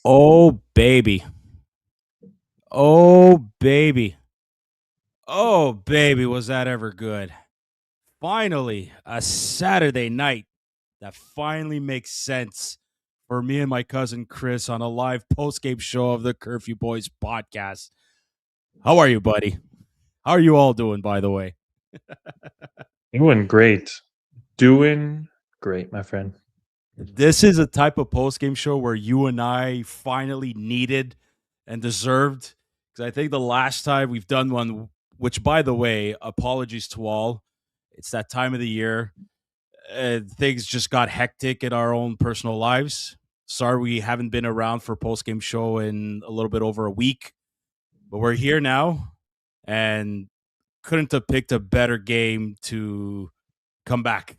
Oh, baby. Oh, baby. Oh, baby, was that ever good? Finally, a Saturday night that finally makes sense for me and my cousin Chris on a live post-game show of the Curfew Boys podcast. How are you, buddy? How are you all doing, by the way? Doing great. Doing great, my friend. This is a type of post-game show where you and I finally needed and deserved, because I think the last time we've done one, which, by the way, apologies to all, it's that time of the year. Things just got hectic in our own personal lives. Sorry we haven't been around for post-game show in a little bit over a week, but we're here now and couldn't have picked a better game to come back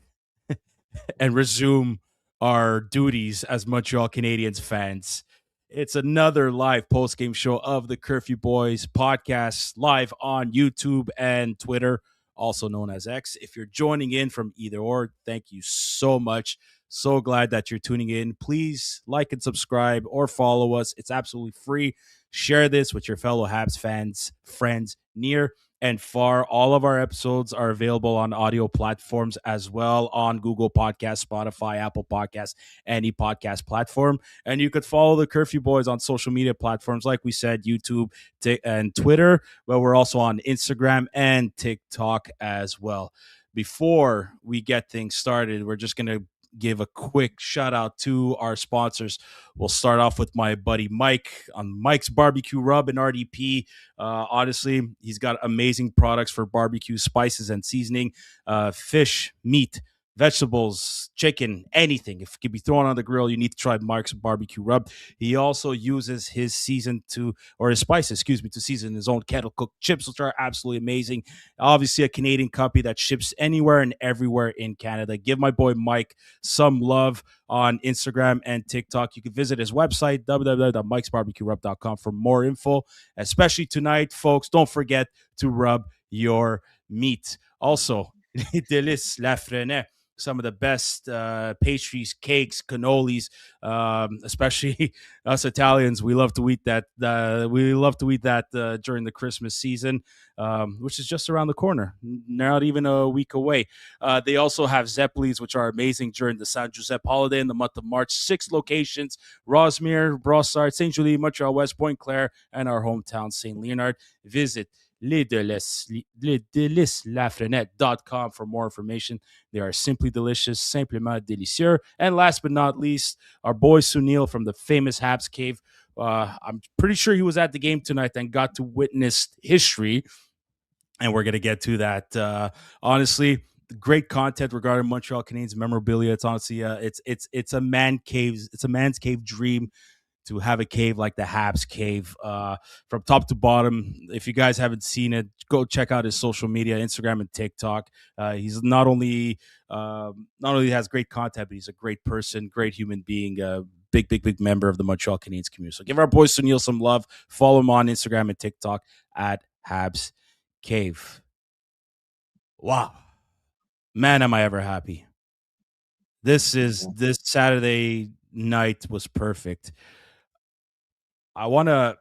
and resume our duties as Montreal Canadiens fans. It's another live post-game show of the Curfew Boys podcast, live on YouTube and Twitter, also known as X. If you're joining in from either or, thank you so much. So glad that you're tuning in. Please like and subscribe or follow us. It's absolutely free. Share this with your fellow Habs fans, friends, near and far. All of our episodes are available on audio platforms as well, on Google Podcasts, Spotify, Apple Podcasts, any podcast platform. And you could follow the Curfew Boys on social media platforms, like we said, YouTube and Twitter, but we're also on Instagram and TikTok as well. Before we get things started, we're just going to give a quick shout out to our sponsors. We'll start off with my buddy Mike on Mike's Barbecue Rub and RDP. Honestly, he's got amazing products for barbecue, spices and seasoning, fish, meat, vegetables, chicken, anything. If it can be thrown on the grill, you need to try Mike's Barbecue Rub. He also uses his spices, to season his own kettle cooked chips, which are absolutely amazing. Obviously, a Canadian company that ships anywhere and everywhere in Canada. Give my boy Mike some love on Instagram and TikTok. You can visit his website, www.mikesbarbecuerub.com, for more info, especially tonight, folks. Don't forget to rub your meat. Also, Délices Lafrenière, some of the best pastries, cakes, cannolis, especially us Italians. We love to eat that. During the Christmas season, which is just around the corner, not even a week away. They also have Zeppelis, which are amazing during the San Giuseppe holiday in the month of March. 6 locations: Rosmere, Brossard, St. Julie, Montreal West, Point Claire, and our hometown, St. Leonard. Visit lesdeliceslafrenette.com for more information. They are simply delicious, simplement délicieux. And last but not least, our boy Sunil from the famous Habs Cave. I'm pretty sure he was at the game tonight and got to witness history, and we're going to get to that. Honestly, great content regarding Montreal Canadiens memorabilia. It's honestly it's a man's cave dream to have a cave like the Habs Cave, from top to bottom. If you guys haven't seen it, go check out his social media, Instagram and TikTok. He's not only has great content, but he's a great person, great human being, big member of the Montreal Canadiens community. So give our boy Sunil some love. Follow him on Instagram and TikTok at Habs Cave. Wow, man, am I ever happy. This Saturday night was perfect. I want to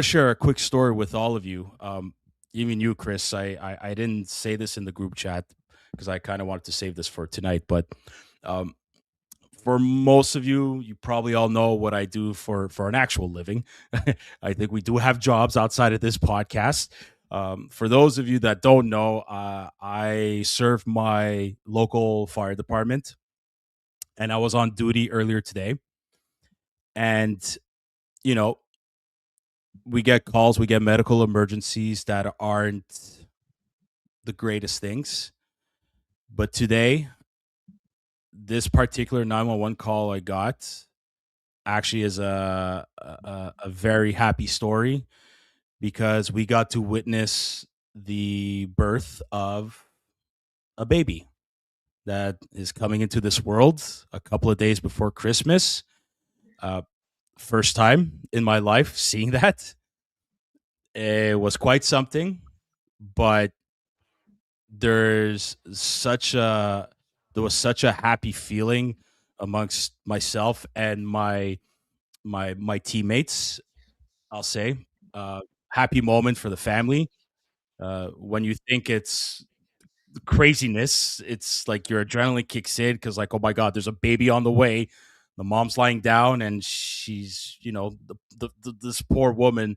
share a quick story with all of you. Even you, Chris. I didn't say this in the group chat because I kind of wanted to save this for tonight. But for most of you, you probably all know what I do for an actual living. I think we do have jobs outside of this podcast. For those of you that don't know, I serve my local fire department, and I was on duty earlier today. And, we get calls, we get medical emergencies that aren't the greatest things. But today, this particular 911 call I got actually is a very happy story, because we got to witness the birth of a baby that is coming into this world a couple of days before Christmas. Uh, First time in my life seeing that. It was quite something, but there's such a there was such a happy feeling amongst myself and my teammates. I'll say, uh, happy moment for the family. When you think it's craziness, it's like your adrenaline kicks in because, like, oh my god, there's a baby on the way. The mom's lying down, and she's, this poor woman,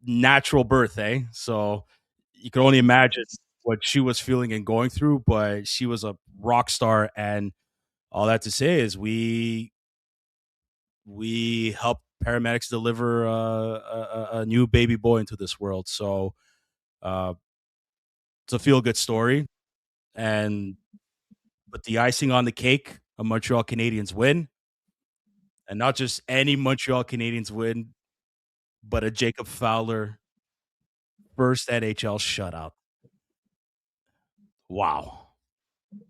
natural birth, eh? So you can only imagine what she was feeling and going through. But she was a rock star, and all that to say is we helped paramedics deliver a new baby boy into this world. So uh, it's a feel good story, and but the icing on the cake, a Montreal Canadiens win, and not just any Montreal Canadiens win, but a Jacob Fowler first NHL shutout. Wow.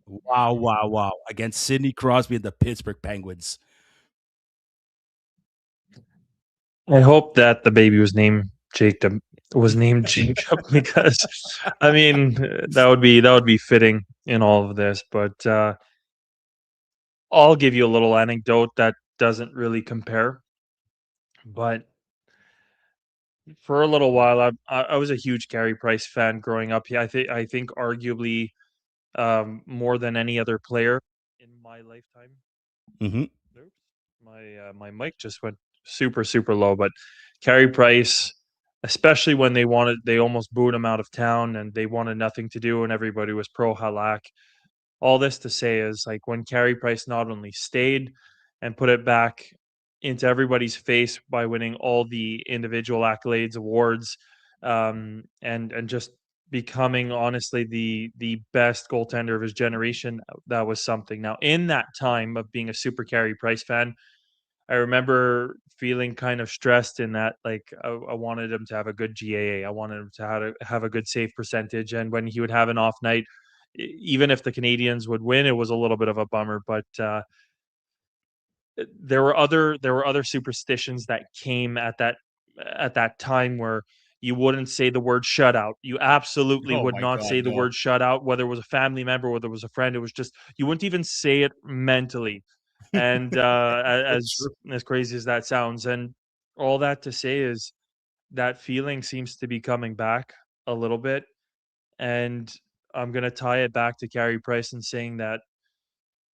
Wow, wow, wow. Against Sidney Crosby and the Pittsburgh Penguins. I hope that the baby was named Jacob because I mean that would be fitting in all of this. But I'll give you a little anecdote that doesn't really compare. But for a little while, I was a huge Carey Price fan growing up. Yeah, I think arguably more than any other player in my lifetime. Mhm. Oops, my mic just went super super low. But Carey Price, especially when they almost booed him out of town and they wanted nothing to do, and everybody was pro Halak. All this to say is like when Carey Price not only stayed and put it back into everybody's face by winning all the individual accolades, awards, and just becoming honestly the best goaltender of his generation. That was something. Now, in that time of being a super Carey Price fan, I remember feeling kind of stressed in that, like, I wanted him to have a good GAA. I wanted him to have a good save percentage, and when he would have an off night, even if the Canadians would win, it was a little bit of a bummer. But there were other superstitions that came at that time where you wouldn't say the word shutout. You absolutely Oh would my not god, say the no. word shutout, whether it was a family member, whether it was a friend. It was just you wouldn't even say it mentally. And as True. as crazy as that sounds, and all that to say is that feeling seems to be coming back a little bit. And I'm gonna tie it back to Carey Price and saying that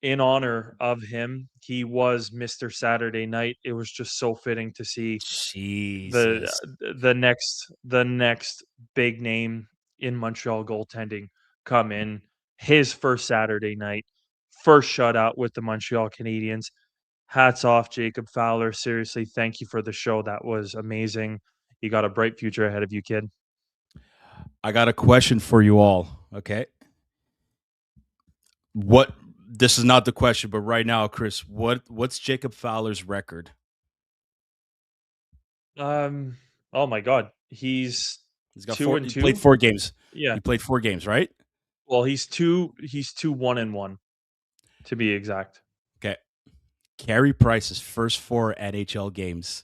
in honor of him, he was Mr. Saturday Night. It was just so fitting to see the Jesus. the next big name in Montreal goaltending come in. His first Saturday night, first shutout with the Montreal Canadiens. Hats off, Jacob Fowler. Seriously, thank you for the show. That was amazing. You got a bright future ahead of you, kid. I got a question for you all, okay? What This is not the question, but right now, Chris, what's Jacob Fowler's record? Um, oh my God, he's He's got two four and he played two. 4 games. Yeah, He played 4 games, right? well, he's two 1-1 to be exact. Okay. Carey Price's first 4 NHL games.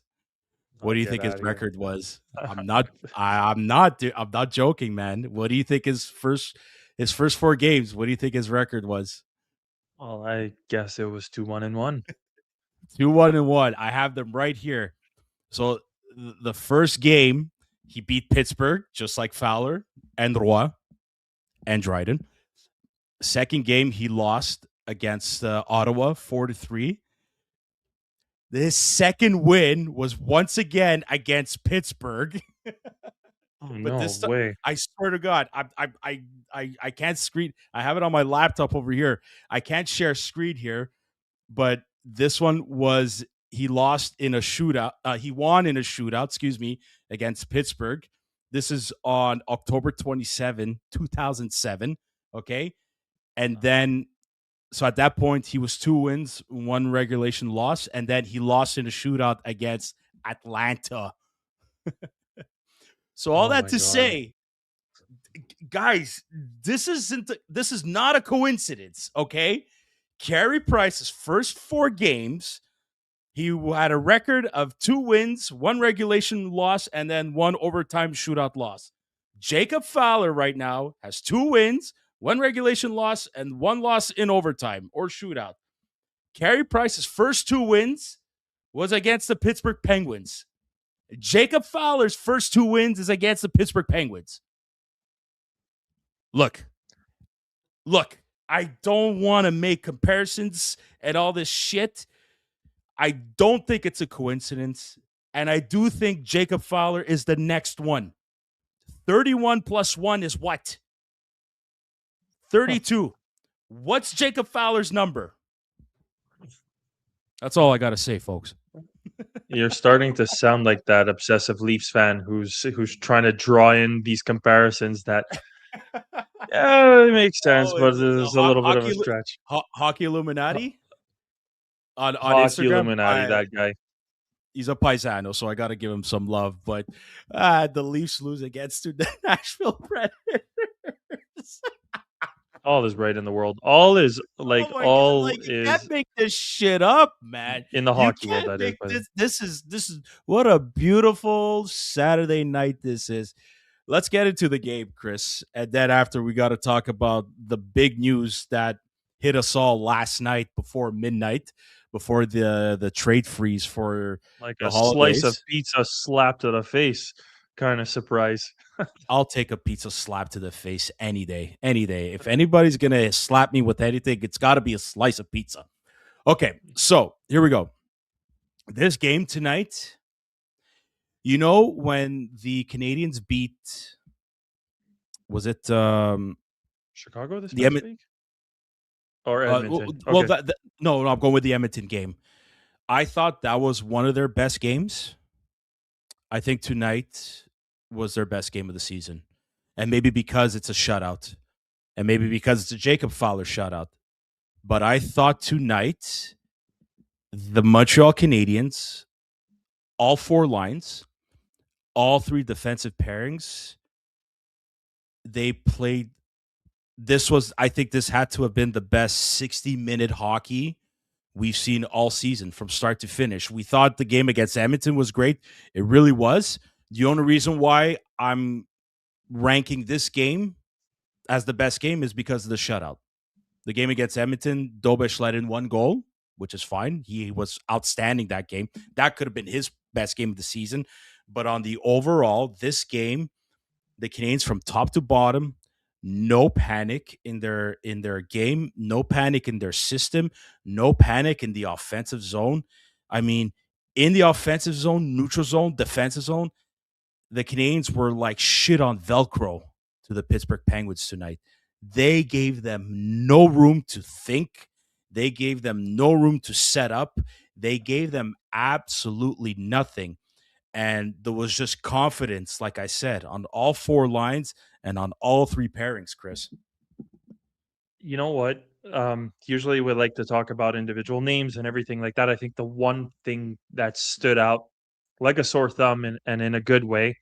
What Oh, do you get think his out of here. record was? I'm not joking, man. What do you think his first 4 games? What do you think his record was? Well, I guess it was two 1-1. 2-1-1. I have them right here. So the first game he beat Pittsburgh just like Fowler and Roy and Dryden. Second game he lost against Ottawa 4-3. This second win was once again against Pittsburgh. Oh, But no this time, way. I swear to God, I can't screen. I have it on my laptop over here. I can't share screen here, but this one was he lost in a shootout. He won in a shootout, excuse me, against Pittsburgh. This is on October 27, 2007. Okay. And then, so at that point, he was 2 wins, 1 regulation loss. And then he lost in a shootout against Atlanta. So all Oh that my to god. say, guys, this is not a coincidence, okay? Carey Price's first 4 games, he had a record of 2 wins, 1 regulation loss, and then 1 overtime shootout loss. Jacob Fowler right now has 2 wins, 1 regulation loss, and 1 loss in overtime or shootout. Carey Price's first 2 wins was against the Pittsburgh Penguins. Jacob Fowler's first 2 wins is against the Pittsburgh Penguins. Look, I don't want to make comparisons and all this shit. I don't think it's a coincidence. And I do think Jacob Fowler is the next one. 31 plus 1 is what? Huh. 32. What's Jacob Fowler's number? That's all I got to say, folks. You're starting to sound like that obsessive Leafs fan who's trying to draw in these comparisons that, yeah, it makes sense, Oh, but is this a there's a little bit of a stretch. hockey Ho Illuminati on Hockey Instagram? Illuminati, that guy. He's a paisano, so I got to give him some love. But the Leafs lose against the Nashville Predators. All is right in the world. All is Oh like, my god! all Like you can't is make this shit up, man. in the You hockey world, can't that is, make but this is what a beautiful Saturday night this is. Let's get into the game, Chris, and then after we got to talk about the big news that hit us all last night before midnight, before the trade freeze for like the a slice of holidays. pizza slapped to the face kinda surprise. I'll take a pizza slap to the face any day, any day. If anybody's gonna slap me with anything, it's got to be a slice of pizza. Okay, so here we go. This game tonight, when the Canadians beat, was it Chicago this the past Edmonton? week? Or Edmonton? Well, Okay. no, I'm going with the Edmonton game. I thought that was one of their best games. I think tonight was their best game of the season, and maybe because it's a shutout, and maybe because it's a Jacob Fowler shutout. But I thought tonight the Montreal Canadiens, all 4 lines, all 3 defensive pairings, they played. I think this had to have been the best 60-minute hockey we've seen all season from start to finish. We thought the game against Edmonton was great. It really was. The only reason why I'm ranking this game as the best game is because of the shutout. The game against Edmonton, Dobish let in 1 goal, which is fine. He was outstanding that game. That could have been his best game of the season. But on the overall, this game, the Canadiens from top to bottom, no panic in their game, no panic in their system, no panic in the offensive zone. I mean, in the offensive zone, neutral zone, defensive zone, the Canadiens were like shit on Velcro to the Pittsburgh Penguins tonight. They gave them no room to think. They gave them no room to set up. They gave them absolutely nothing. And there was just confidence, like I said, on all 4 lines and on all 3 pairings, Chris. You know what? Usually we like to talk about individual names and everything like that. I think the one thing that stood out like a sore thumb, and in a good way,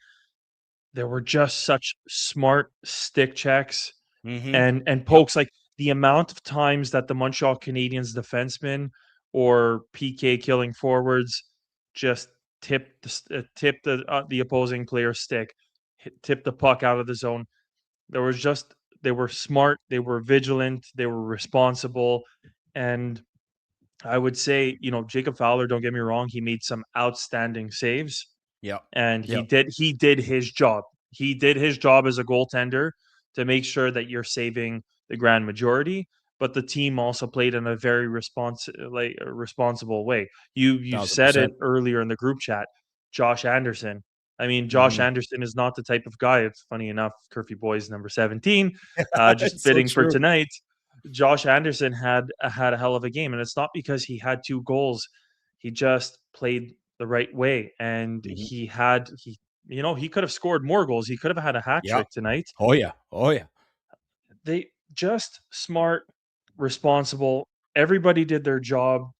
there were just such smart stick checks Mm-hmm. and Yep. pokes. Like, the amount of times that the Montreal Canadiens defensemen or PK killing forwards just tipped the opposing player's stick, tipped the puck out of the zone. There was just They were smart, they were vigilant, they were responsible, and I would say, Jacob Fowler, don't get me wrong, he made some outstanding saves, Yep. and Yep. he did his job. He did his job as a goaltender to make sure that you're saving the grand majority, but the team also played in a very responsible way. You Thousand said it percent. earlier in the group chat, Josh Anderson. I mean, Josh Mm-hmm. Anderson is not the type of guy. It's funny enough, Curfew Boys number 17, just It's so fitting for true. tonight. Josh Anderson had a hell of a game, and it's not because he had 2 goals. He just played the right way, and Mm-hmm. he could have scored more goals. He could have had a hat Yep. trick tonight. Oh yeah. Oh yeah. They just smart, responsible. Everybody did their job.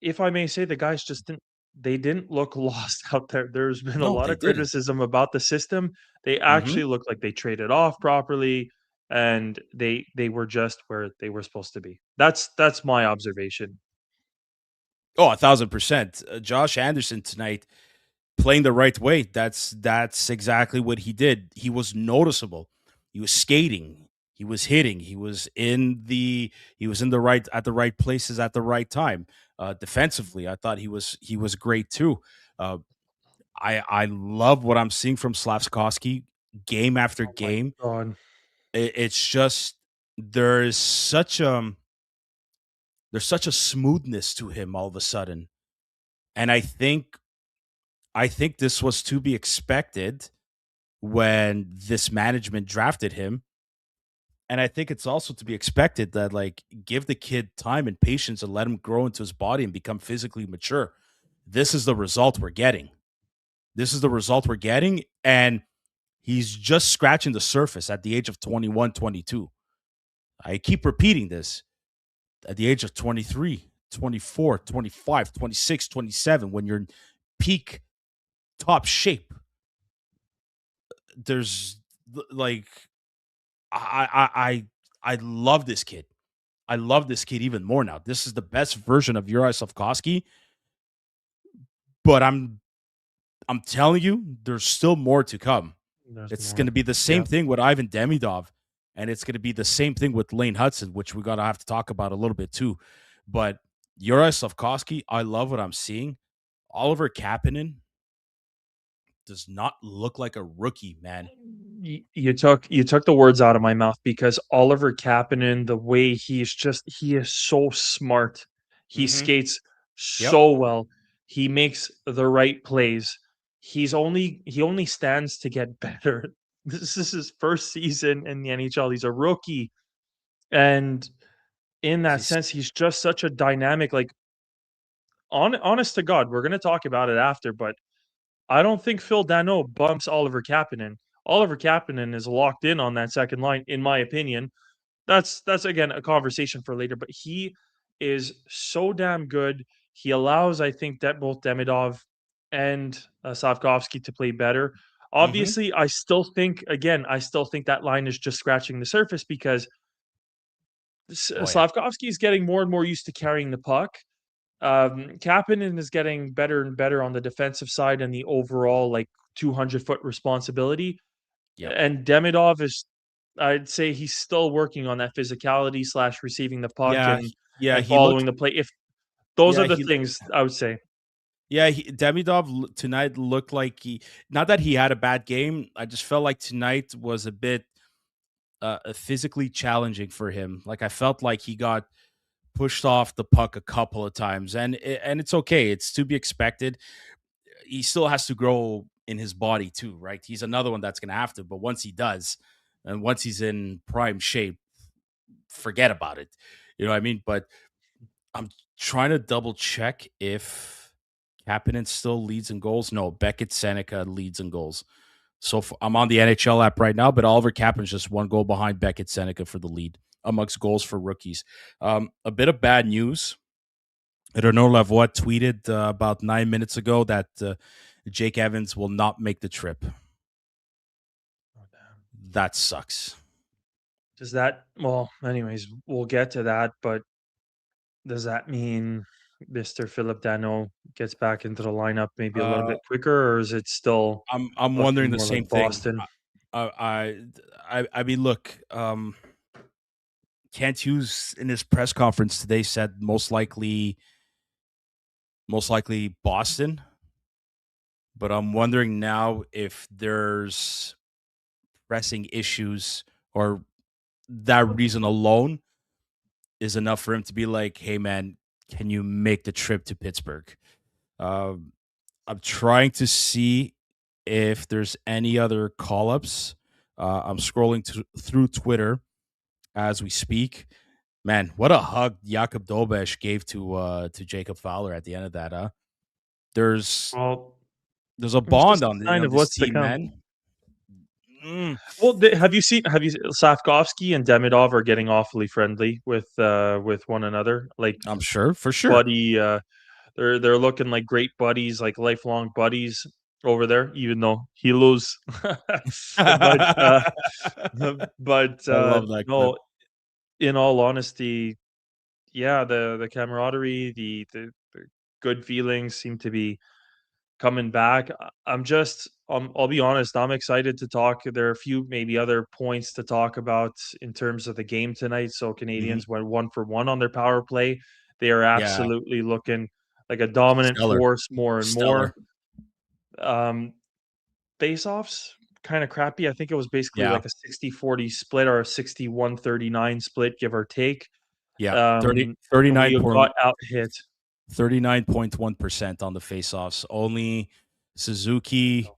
If I may say, the guys just didn't. they didn't look lost out there. There's been a No, lot they of didn't. criticism about the system. They Hmm. actually look like they traded off properly, and they were just where they were supposed to be. That's my observation. Oh, 1,000%. Josh Anderson tonight playing the right way. That's exactly what he did. He was noticeable. He was skating. He was hitting. He was in the right at the right places at the right time. Defensively, I thought he was great too. Uh, I love what I'm seeing from Slavskovsky game after Oh my game. god. It's just there's such there's such a smoothness to him all of a sudden, and I think this was to be expected when this management drafted him. And I think it's also to be expected that like give the kid time and patience and let him grow into his body and become physically mature. This is the result we're getting. This is the result we're getting. And he's just scratching the surface at the age of 21, 22. I keep repeating this at the age of 23, 24, 25, 26, 27, when you're in peak top shape. There's like I love this kid. I love this kid even more now. This is the best version of Uri Slavkovsky, but I'm telling you, there's still more to come. There's It's going more. to be the same Yeah. thing with Ivan Demidov, and it's going to be the same thing with Lane Hudson, which we gotta have to talk about a little bit too. But Uri Slavkovsky, I love what I'm seeing. Oliver Kapanen does not look like a rookie, man. You took the words out of my mouth because Oliver Kapanen, the way he is so smart. He Mm-hmm. skates Yep. so well. He makes the right plays. He only stands to get better. This is his first season in the NHL. He's a rookie, and in that He's sense, he's just such a dynamic. Like honest to God, we're gonna talk about it after, but I don't think Phil Danault bumps Oliver Kapanen. Oliver Kapanen is locked in on that second line, in my opinion. That's again a conversation for later, but he is so damn good. He allows, I think, that both Demidov and Slavkovsky to play better. mm-hmm. Obviously, I still think that line is just scratching the surface because Oh yeah. Slavkovsky is getting more and more used to carrying the puck. Kapanen is getting better and better on the defensive side and the overall like 200-foot responsibility. Yep. And Demidov is, I'd say he's still working on that physicality slash receiving the puck Yeah. Yeah. and He looked following the play. If those are yeah, the he things I would say. Yeah, tonight looked like not that he had a bad game. I just felt like tonight was a bit physically challenging for him. Like I felt like he got pushed off the puck a couple of times, and it's okay. It's to be expected. He still has to grow in his body too, right? He's another one that's going to have to. But once he does, and once he's in prime shape, forget about it. You know what I mean? But I'm trying to double check if Kapanen still leads in goals. No, Beckett Seneca leads in goals. So I'm on the NHL app right now, but Oliver Kapanen's just one goal behind Beckett Seneca for the lead amongst goals for rookies. A bit of bad news. Renaud Lavoie tweeted about 9 minutes ago that Jake Evans will not make the trip. Oh, damn. That sucks. Does that, well, anyways, we'll get to that, but does that mean Mr. Phillip Danault gets back into the lineup maybe a little Uh, bit quicker, or is it still I'm wondering looking the more like same thing. Boston? I mean, look, Kent Hughes in his press conference today said most likely Boston, but I'm wondering now if there's pressing issues or that reason alone is enough for him to be like, "Hey, man, can you make the trip to Pittsburgh?" Um, I'm trying to see if there's any other call ups. I'm scrolling through Twitter as we speak. Man, what a hug Jakob Dobesh gave to Jacob Fowler at the end of that. There's Well, there's a it's bond just a sign on of this what's to team, come. man. Mm, Well, have you Safkovsky and Demidov are getting awfully friendly with one another, like I'm sure, for sure. buddy. they're looking like great buddies, like lifelong buddies over there, even though he lose. but I love that clip. no, in all honesty, yeah, the camaraderie, the good feelings seem to be coming back. I'm just, I'll be honest, I'm excited to talk. There are a few maybe other points to talk about in terms of the game tonight. So Mhm. Canadians went 1 for 1 on their power play. They are Yeah, absolutely looking like a dominant stellar, force more and stellar. more. Um, Face-offs, kind of crappy. I think it was basically Yeah, like a 60-40 split or a 61-39 split, give or take. yeah. And we got out hit. 39.1% on the faceoffs. Only Suzuki,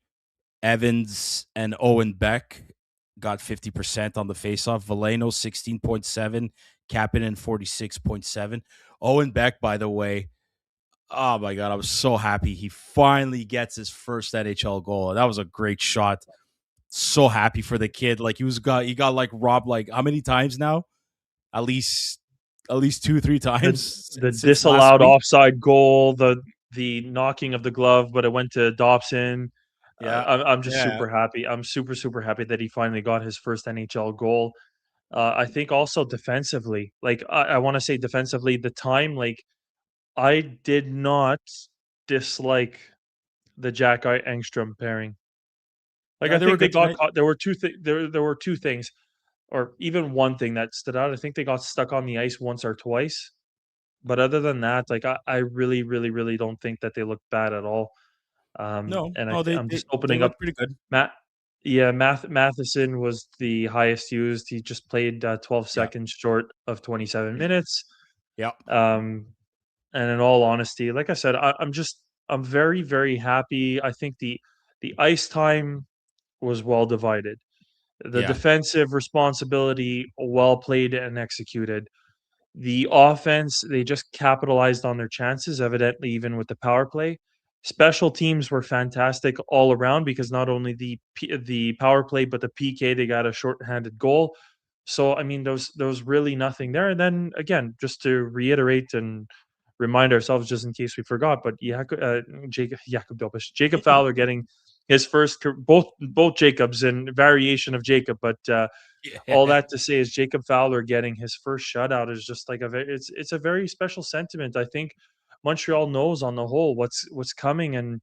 Evans, and Owen Beck got 50% on the faceoff. Valeno 16.7, Kapanen 46.7. Owen Beck, by the way, oh my god, I was so happy he finally gets his first NHL goal. That was a great shot. So happy for the kid. Like he got like robbed like how many times now? At least 2-3 The times the since last disallowed week. offside goal, the knocking of the glove, but it went to Dobson. Yeah. I'm just Yeah. super happy. I'm super, super happy that he finally got his first NHL goal. I think also defensively, like, I wanna say defensively, the time, like, I did not dislike the Jack Engstrom pairing. Like, Yeah, I they were think they good got tonight. caught there were 2 things, or even 1 thing that stood out. I think they got stuck on the ice once or twice. But other than that, like, I really, really, really don't think that they look bad at all. No, And no, I'm just they opening up look pretty good. Matt Matheson was the highest used. He just played, 12 Yeah. seconds short of 27 Yeah. minutes. Yeah. Um, and in all honesty, like I said, I'm very, very happy. I think the ice time was well divided. The Yeah. defensive responsibility, well played and executed. The offense, they just capitalized on their chances, evidently, even with the power play. Special teams were fantastic all around because not only the power play, but the PK, they got a shorthanded goal. So, I mean, there was really nothing there. And then again, just to reiterate and remind ourselves, just in case we forgot, but Jacob Fowler getting his first both Jacobs and variation of Jacob, but all Yeah. that to say is Jacob Fowler getting his first shutout is just like it's a very special sentiment. I think Montreal knows on the whole what's coming, and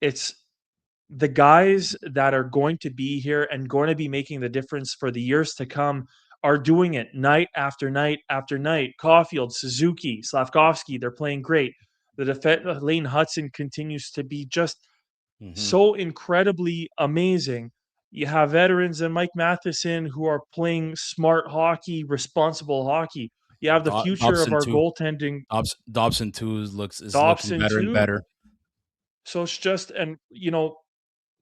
it's the guys that are going to be here and going to be making the difference for the years to come are doing it night after night after night. Caulfield, Suzuki, Slavkovsky, they're playing great. The defense, Lane Hudson continues to be just Mhm. so incredibly amazing. You have veterans and Mike Matheson who are playing smart hockey, responsible hockey. You have the future of Dobson our too. goaltending, Dobson too is looking Dobson better and too. better. So it's just, and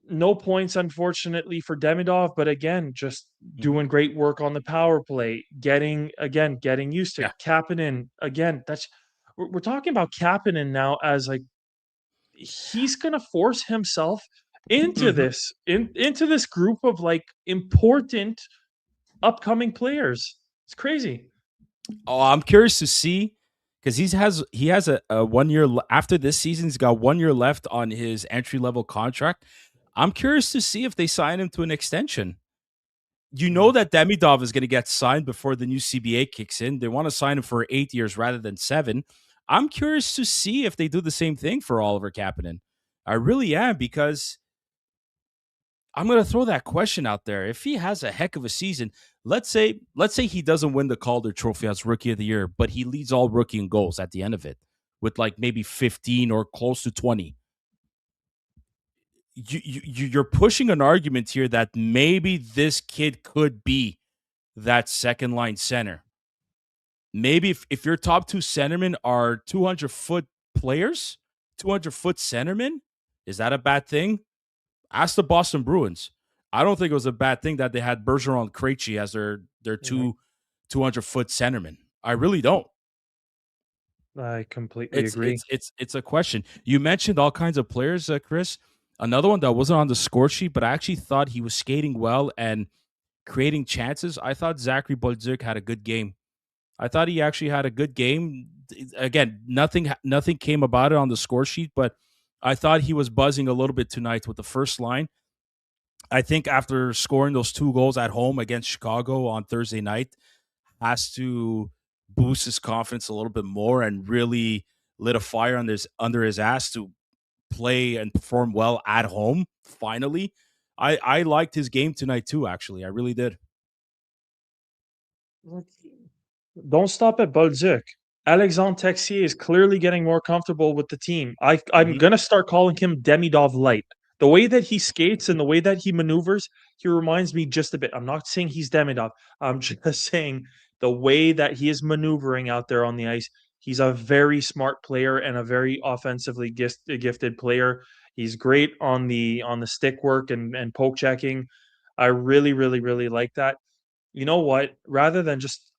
no points unfortunately for Demidov, but again, just Mhm. doing great work on the power play, getting used to it. Yeah. Kapanen again. We're talking about Kapanen now as like he's gonna force himself into Mhm. into this group of like important upcoming players. It's crazy. Oh, I'm curious to see because he has a 1 year after this season. He's got 1 year left on his entry level contract. I'm curious to see if they sign him to an extension. You know Mm. that Demidov is going to get signed before the new CBA kicks in. They want to sign him for 8 years rather than 7. I'm curious to see if they do the same thing for Oliver Kapanen. I really am because I'm going to throw that question out there. If he has a heck of a season, let's say he doesn't win the Calder Trophy as Rookie of the Year, but he leads all rookie in goals at the end of it with like maybe 15 or close to 20. You're pushing an argument here that maybe this kid could be that second line center. Maybe if your top two centermen are 200-foot players, 200-foot centermen, is that a bad thing? Ask the Boston Bruins. I don't think it was a bad thing that they had Bergeron and Krejci as their Mhm. two 200-foot centermen. I really don't. I completely It's agree. it's it's it's a question. You mentioned all kinds of players, Chris. Another one that wasn't on the score sheet, but I actually thought he was skating well and creating chances. I thought Zachary Bolduc had a good game. I thought he actually had a good game. again, nothing came about it on the score sheet, but I thought he was buzzing a little bit tonight with the first line. I think after scoring those 2 goals at home against Chicago on Thursday night, has to boost his confidence a little bit more and really lit a fire under his ass to play and perform well at home. Finally, I liked his game tonight too. Actually, I really did. Don't stop at Bolduc. Alexandre Texier is clearly getting more comfortable with the team. I'm Mhm. gonna start calling him Demidov light. The way that he skates and the way that he maneuvers, he reminds me just a bit. I'm not saying he's Demidov. I'm just saying the way that he is maneuvering out there on the ice. He's a very smart player and a very offensively gifted player. He's great on the stick work and poke checking. I really, really, really like that. You know what? Rather than just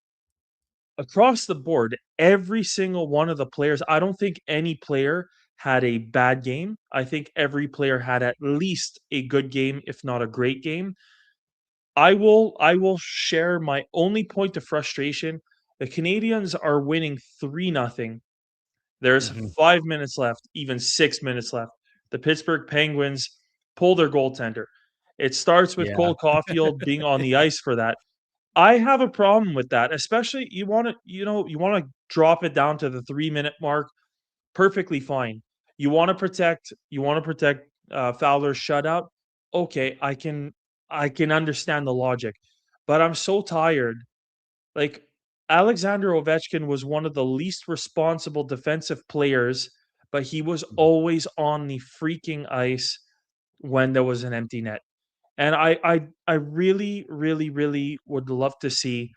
across the board, every single one of the players, I don't think any player had a bad game. I think every player had at least a good game, if not a great game. I will share my only point of frustration. The Canadians are winning 3-0. There's Mhm. 5 minutes left, even 6 minutes left. The Pittsburgh Penguins pull their goaltender. It starts with Yeah. Cole Caulfield being on the ice for that. I have a problem with that, especially you want to drop it down to the 3-minute mark, perfectly fine. You want to protect Fowler's shutout. Okay, I can understand the logic, but I'm so tired. Like Alexander Ovechkin was one of the least responsible defensive players, but he was always on the freaking ice when there was an empty net. And I really, really, really would love to see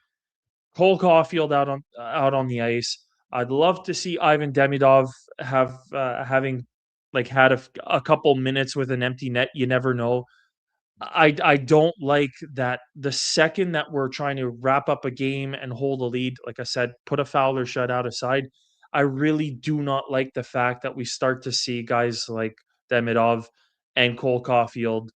Cole Caulfield out on the ice. I'd love to see Ivan Demidov having like had a couple minutes with an empty net. You never know. I don't like that the second that we're trying to wrap up a game and hold a lead, like I said, put a Fowler shutout aside. I really do not like the fact that we start to see guys like Demidov and Cole Caulfield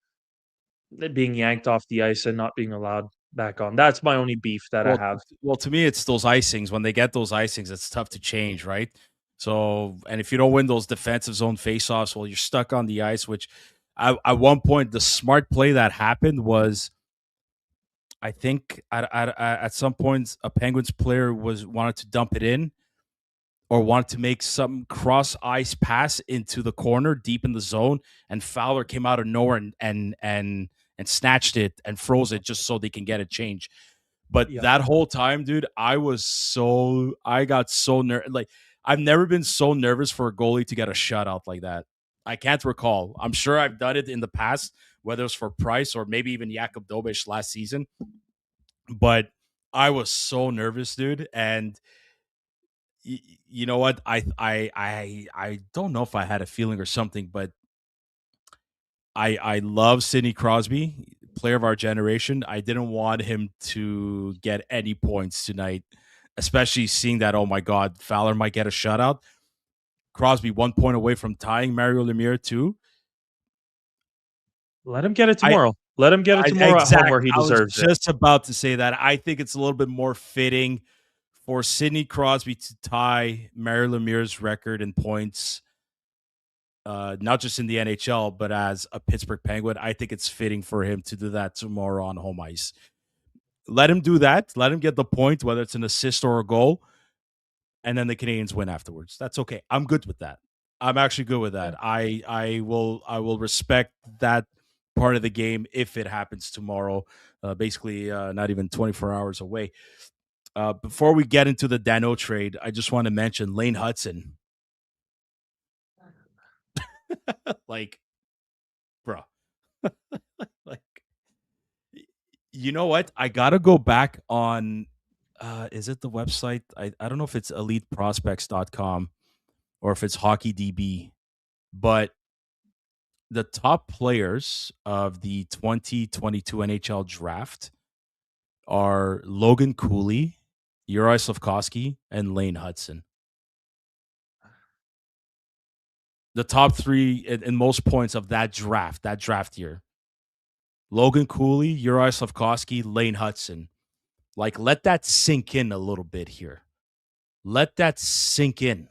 being yanked off the ice and not being allowed back on. That's my only beef that I Well, have. to me, it's those icings. When they get those icings, it's tough to change, right? So, and if you don't win those defensive zone faceoffs, well, you're stuck on the ice. Which, at one point, the smart play that happened was, I think, at some points, a Penguins player was wanted to dump it in or wanted to make some cross ice pass into the corner deep in the zone, and Fowler came out of nowhere and snatched it and froze it just so they can get a change. But Yeah. that whole time, dude, I got so nervous. Like, I've never been so nervous for a goalie to get a shutout like that. I can't recall. I'm sure I've done it in the past, whether it's for Price or maybe even Jakub Dobish last season. But I was so nervous, dude. And you know what? I don't know if I had a feeling or something, but I love Sidney Crosby, player of our generation. I didn't want him to get any points tonight, especially seeing that, oh my God, Fowler might get a shutout. Crosby 1 point away from tying Mario Lemieux too. Let him get it I, tomorrow. Let him get it tomorrow at home exact. where he I was deserves it. just about to say that. I think it's a little bit more fitting for Sidney Crosby to tie Mario Lemieux's record in points, not just in the NHL, but as a Pittsburgh Penguin. I think it's fitting for him to do that tomorrow on home ice. Let him do that. Let him get the point, whether it's an assist or a goal, and then the Canadians win afterwards. That's okay. I'm good with that. I'm actually good with Yeah. that. I will respect that part of the game if it happens tomorrow. Basically, not even 24 hours away. Before we get into the Danault trade, I just want to mention Lane Hudson. Like, bro, like, you know what? I gotta go back on. Is it the website? I don't know if it's eliteprospects.com or if it's HockeyDB, but the top players of the 2022 NHL draft are Logan Cooley, Uri Slafkovsky, and Lane Hudson. The top three in most points of that draft year. Logan Cooley, Uri Slafkovsky, Lane Hudson. Like, let that sink in a little bit here. Let that sink in.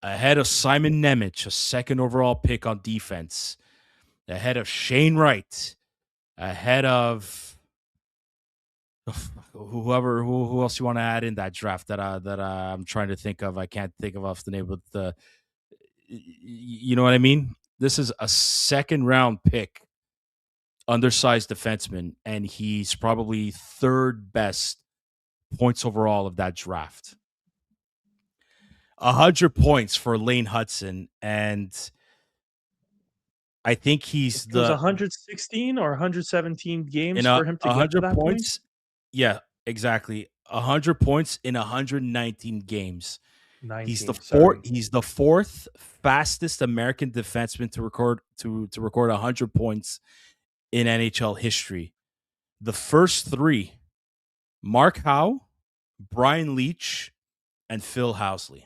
Ahead of Simon Nemec, a second overall pick on defense. Ahead of Shane Wright. Ahead of who else you want to add in that draft that I'm trying to think of. I can't think of off the name, but you know what I mean. This is a second round pick, undersized defenseman, and he's probably third best points overall of that draft. 100 points for Lane Hudson, and I think he's It was the 116 or 117 in games a for him to get to 100 that point. points. Yeah, exactly. 100 points in 119 games. He's the 19, fourth. sorry. He's the fourth fastest American defenseman to record 100 points in NHL history. The first three: Mark Howe, Brian Leetch, and Phil Housley.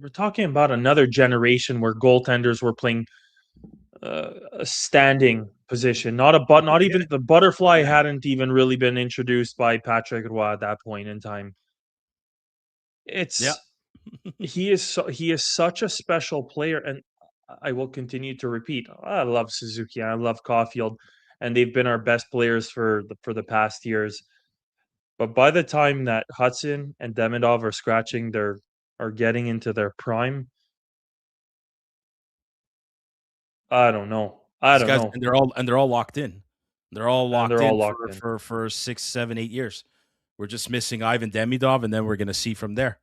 We're talking about another generation where goaltenders were playing a standing position, not Yeah, even the butterfly yeah, hadn't even really been introduced by Patrick Roy at that point in time. yeah. It's he is such a special player, and I will continue to repeat. I love Suzuki, I love Caulfield, and they've been our best players for the past years. But by the time that Hudson and Demidov are getting into their prime, I don't know. I These don't guys, know. and they're all locked in. They're all And locked they're all in locked in. for 6, 7, 8 years. We're just missing Ivan Demidov, and then we're gonna see from there.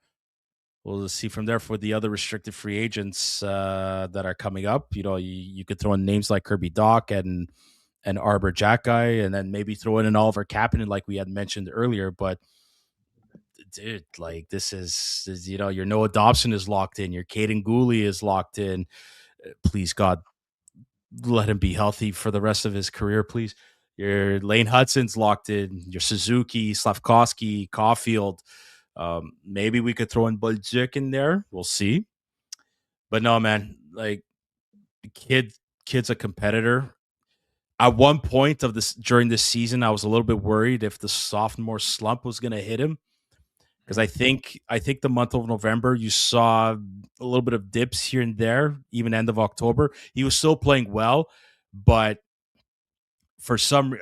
We'll see from there for the other restricted free agents that are coming up. You know, you could throw in names like Kirby Doc and Arbor Jackguy, and then maybe throw in an Oliver Kapanen, like we had mentioned earlier. But dude, like this is you know, your Noah Dobson is locked in, your Caden Gooley is locked in. Please God, let him be healthy for the rest of his career, please. Your Lane Hudson's locked in. Your Suzuki, Slavkovsky, Caulfield. Maybe we could throw in Buljuk in there. We'll see. But no, man, like kid, kid's a competitor. At one point of this during this season, I was a little bit worried if the sophomore slump was going to hit him because Mm. I think the month of November you saw a little bit of dips here and there. Even end of October, he was still playing well, but for some,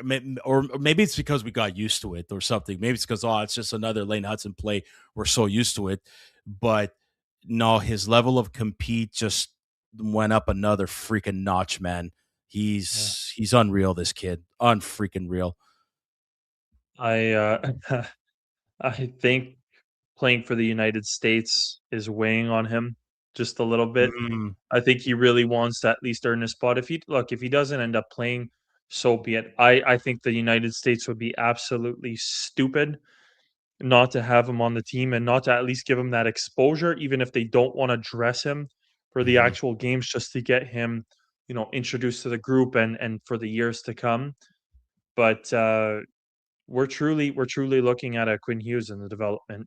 or maybe it's because we got used to it or something. Maybe it's because it's just another Lane Hudson play. We're so used to it, but no, his level of compete just went up another freaking notch, man. Yeah. He's unreal. This kid, unfreaking real. I I think playing for the United States is weighing on him just a little bit. Mm, I think he really wants to at least earn a spot. If he doesn't end up playing, so be it. I think the United States would be absolutely stupid not to have him on the team and not to at least give him that exposure, even if they don't want to dress him for the mhm. actual games, just to get him, introduced to the group and for the years to come. But we're truly looking at a Quinn Hughes in the development.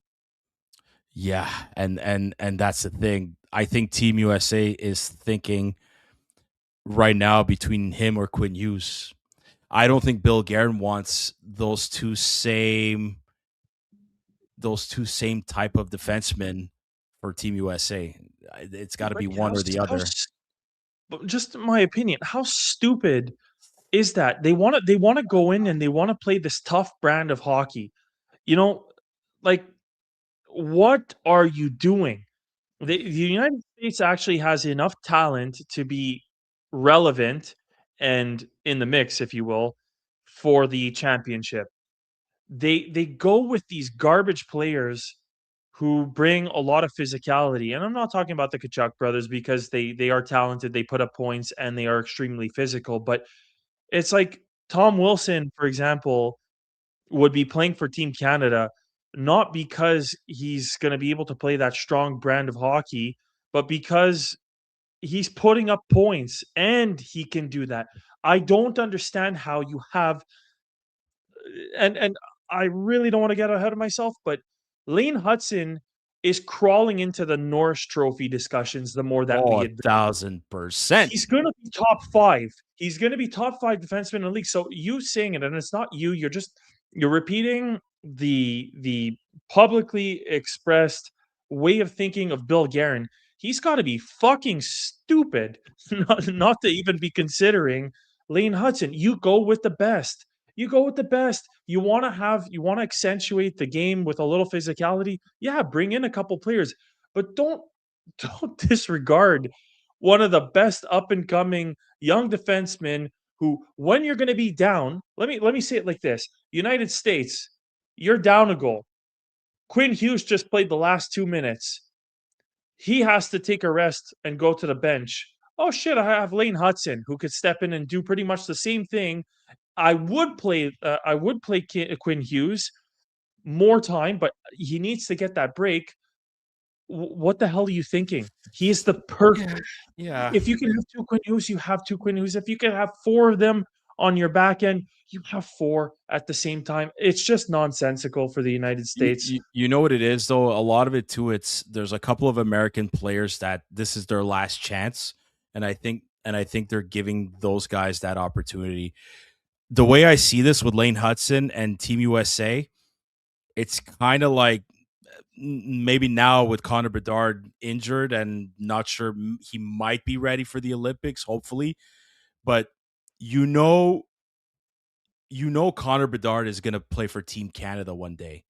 Yeah, and that's the thing. I think Team USA is thinking right now between him or Quinn Hughes. I don't think Bill Guerin wants those two same type of defensemen for Team USA. It's got to be Like one or the other. but just in my opinion, how stupid is that? They wanna go in and they wanna play this tough brand of hockey. You know, like, what are you doing? The United States actually has enough talent to be relevant and in the mix, if you will, for the championship. They go with these garbage players who bring a lot of physicality, and I'm not talking about the Kachuk brothers because they are talented, they put up points, and they are extremely physical, but it's like Tom Wilson, for example, would be playing for Team Canada, not because he's gonna be able to play that strong brand of hockey, but because he's putting up points and he can do that. I don't understand how you have and I really don't wanna get ahead of myself, but Lane Hudson is crawling into the Norris Trophy discussions the more that Oh, we a advance. thousand He's percent. gonna be top 5. He's gonna be top 5 defenseman in the league, so you saying it, and it's not you, you're repeating publicly expressed way of thinking of Bill Guerin, he's got to be fucking stupid not to even be considering Lane Hudson. You go with the best. You go with the best. You want to accentuate the game with a little physicality. Yeah, bring in a couple players, but don't disregard one of the best up and coming young defensemen who, when you're going to be down, let me say it like this: United States, you're down a goal. Quinn Hughes just played the last 2 minutes. He has to take a rest and go to the bench. Oh shit! I have Lane Hudson who could step in and do pretty much the same thing. I would play. Quinn Hughes more time, but he needs to get that break. What the hell are you thinking? He is the perfect. Yeah. Yeah. If you can have two Quinn Hughes, you have two Quinn Hughes. If you can have four of them on your back end, you have four at the same time. It's just nonsensical for the United States. You know what it is though. A lot of it too. It's there's a couple of American players that this is their last chance, and I think they're giving those guys that opportunity. The way I see this with Lane Hudson and Team USA, it's kind of like maybe now with Connor Bedard injured and not sure he might be ready for the Olympics, hopefully, but you know, Connor Bedard is going to play for Team Canada one day.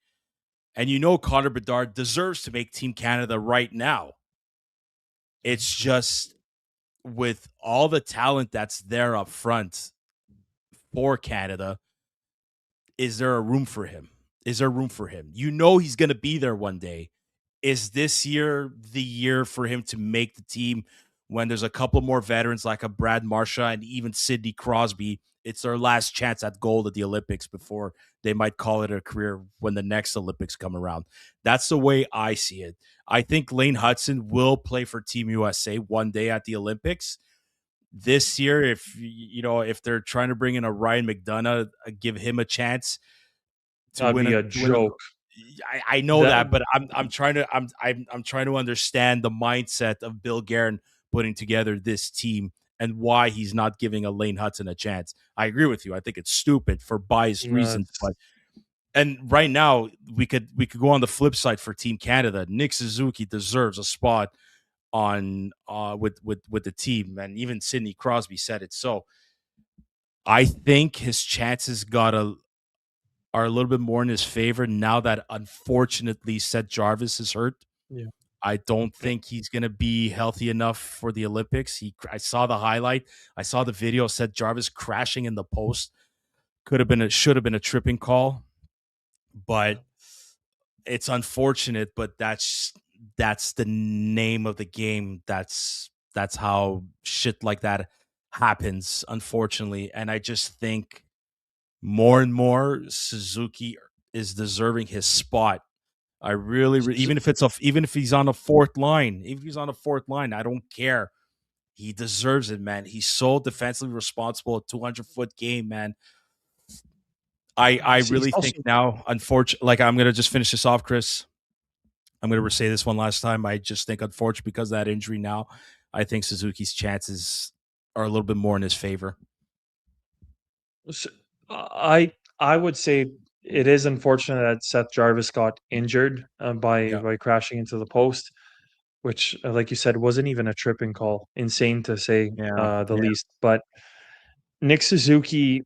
And Connor Bedard deserves to make Team Canada right now. It's just with all the talent that's there up front for Canada, is there a room for him? Is there room for him? He's going to be there one day. Is this year the year for him to make the team when there's a couple more veterans like a Brad Marchand and even Sidney Crosby? It's their last chance at gold at the Olympics before they might call it a career when the next Olympics come around. That's the way I see it. I think Lane Hudson will play for Team USA one day at the Olympics. This year, if they're trying to bring in a Ryan McDonough, give him a chance to That'd win be a to win joke. I know That that, but I'm trying to I'm trying to understand the mindset of Bill Guerin putting together this team and why he's not giving a Lane Hudson a chance. I agree with you. I think it's stupid for biased reasons, it's but and right now we could go on the flip side for Team Canada. Nick Suzuki deserves a spot on with the team, and even Sidney Crosby said it. So I think his chances are a little bit more in his favor now that unfortunately Seth Jarvis is hurt. yeah. I don't think he's going to be healthy enough for the Olympics. I saw the highlight. I saw the video of Seth Jarvis crashing in the post. Should have been a tripping call, but it's unfortunate. But that's the name of the game. That's how shit like that happens, unfortunately. And I just think more and more Suzuki is deserving his spot. I even if he's on a fourth line, if he's on a fourth line, I don't care. He deserves it, man. He's so defensively responsible. A 200-foot game, man. I He's really think also now, unfortunately, like I'm gonna just finish this off, Chris. I'm gonna say this one last time. I just think, unfortunately, because of that injury now, I think Suzuki's chances are a little bit more in his favor. S I would say it is unfortunate that Seth Jarvis got injured, Yeah, by crashing into the post, which, like you said, wasn't even a tripping call. Insane to say, yeah, the yeah, least. But Nick Suzuki,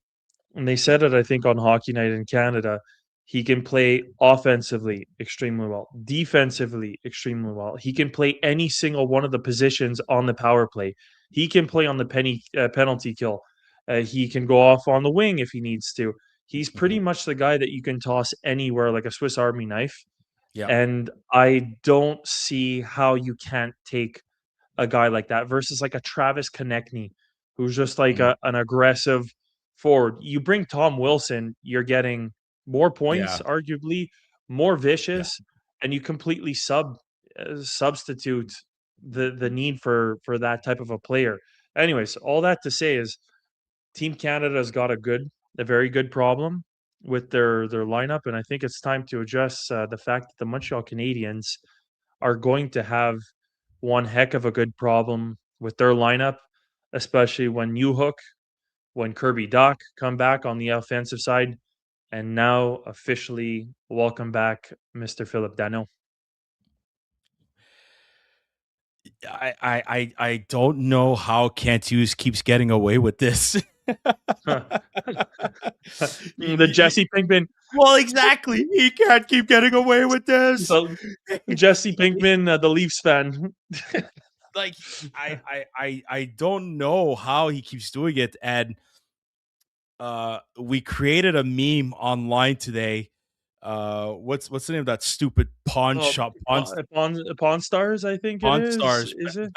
and they said it, I think, on Hockey Night in Canada, he can play offensively extremely well, defensively extremely well. He can play any single one of the positions on the power play. He can play on the penalty kill. He can go off on the wing if he needs to. He's mhm, pretty much the guy that you can toss anywhere like a Swiss Army knife. yeah, And I don't see how you can't take a guy like that versus like a Travis Konechny, who's just like mhm, an aggressive forward. You bring Tom Wilson, you're getting more points, yeah, arguably more yeah. vicious, and you completely substitute the need for that type of a player. Anyways, all that to say is Team Canada's got a very good problem with their lineup, and I think it's time to address the fact that the Montreal Canadiens are going to have one heck of a good problem with their lineup, especially when Newhook, when Kirby Dach come back on the offensive side. And now officially welcome back, Mr. Phillip Danault. I don't know how Cantus keeps getting away with this. The Jesse Pinkman, Well, exactly. He can't keep getting away with this. the Jesse Pinkman, the Leafs fan. Like I don't know how he keeps doing it. And we created a meme online today. What's the name of that stupid pawn Oh, shop? Pawn Stars, I think it Pawn is. Stars. Is it?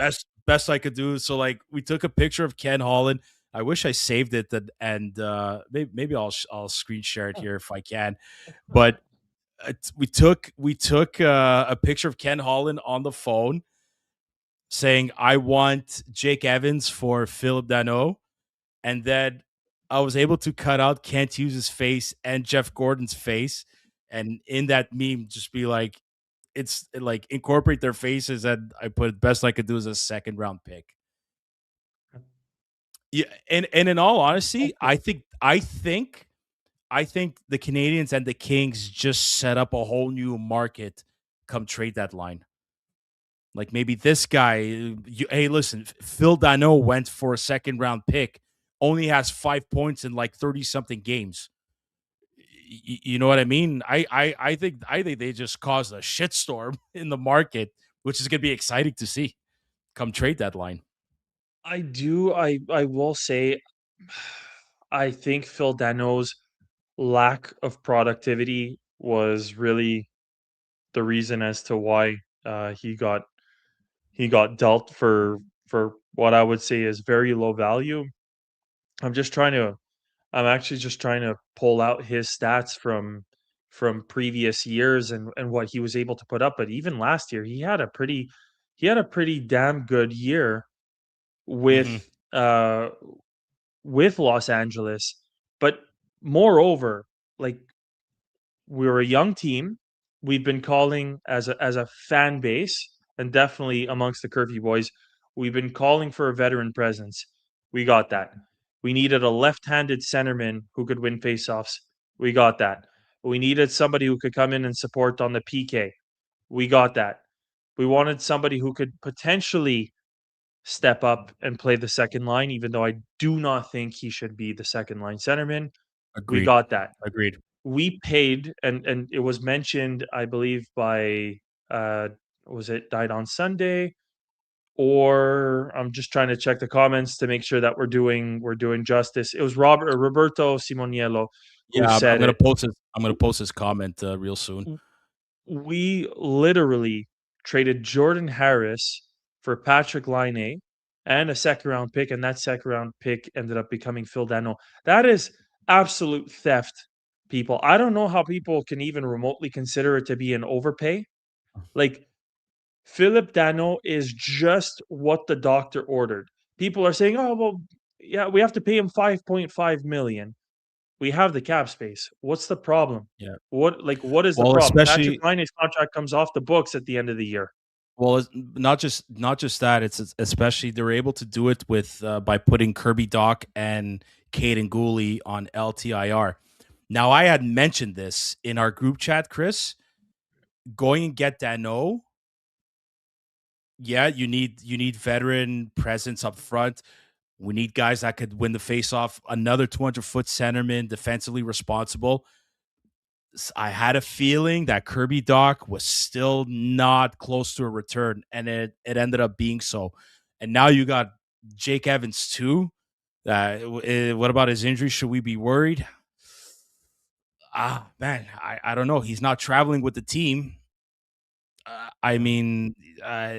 Best I could do. So like we took a picture of Ken Holland. I wish I saved it and maybe I'll screen share it here if I can. But we took a picture of Ken Holland on the phone saying I want Jake Evans for Phillip Danault, and then I was able to cut out Kent Hughes' face and Jeff Gordon's face, and in that meme just be like, it's like incorporate their faces, and I put best I could do as a second round pick. Yeah, and in all honesty, I think the Canadiens and the Kings just set up a whole new market come trade deadline. Like maybe this guy, hey, listen, Phil Danault went for a second round pick, only has 5 points in like 30 something games. You know what I mean? I think they just caused a shitstorm in the market, which is going to be exciting to see come trade deadline. I do. I will say, I think Phil Danault's lack of productivity was really the reason as to why he got dealt for what I would say is very low value. I'm just trying to I'm actually just trying to pull out his stats from previous years and what he was able to put up. But even last year, he had a pretty damn good year Mm-hmm. with uh with Los Angeles. But moreover, like, we're a young team. We've been calling as a fan base, and definitely amongst the Curfew boys, we've been calling for a veteran presence. We got that. We needed a left-handed centerman who could win faceoffs. We got that. We needed somebody who could come in and support on the PK. We got that. We wanted somebody who could potentially step up and play the second line, even though I do not think he should be the second line centerman. We Agreed. got that. Agreed. We paid, and it was mentioned, I believe, by uh was it Died on Sunday, or I'm just trying to check the comments to make sure that we're doing justice. It was Roberto Simoniello who Yeah, I'm said gonna it. post this. I'm gonna post this comment real soon. We literally traded Jordan Harris for Patrick Laine and a second round pick, and that second round pick ended up becoming Phil Danault. That is absolute theft, people. I don't know how people can even remotely consider it to be an overpay. Like, Philip Danault is just what the doctor ordered. People are saying, "Oh, well, yeah, we have to pay him 5.5 million. We have the cap space. What's the problem? Yeah. What is the Well, problem?" Patrick especially Laine's contract comes off the books at the end of the year. well, it's not just that. It's especially they're able to do it with by putting Kirby Doc and Caden Gooley on LTIR. Now, I had mentioned this in our group chat, Chris. Going and get Danault, yeah, you need veteran presence up front. We need guys that could win the faceoff. Another 200-foot centerman, defensively responsible. I had a feeling that Kirby Doc was still not close to a return, and it ended up being so. And now you got Jake Evans too. What about his injury? Should we be worried? Man, I don't know. He's not traveling with the team. I mean, uh,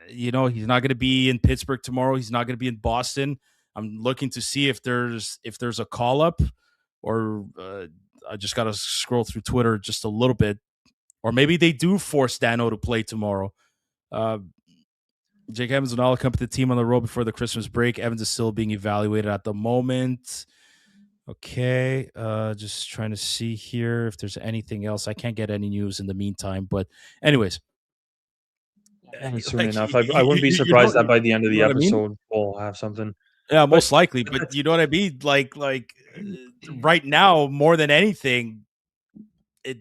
he's not going to be in Pittsburgh tomorrow. He's not going to be in Boston. I'm looking to see if there's a call up, or I just got to scroll through Twitter just a little bit, or maybe they do force Danault to play tomorrow. Uh, Jake Evans will not come to the team on the road before the Christmas break. Evans is still being evaluated at the moment. Okay, just trying to see here if there's anything else. I can't get any news in the meantime, but anyways, Soon like enough. I wouldn't be surprised that by the end of you know the what I mean? episode we'll have something. Yeah, But most likely. but But that's you know what I mean? Like right now, more than anything,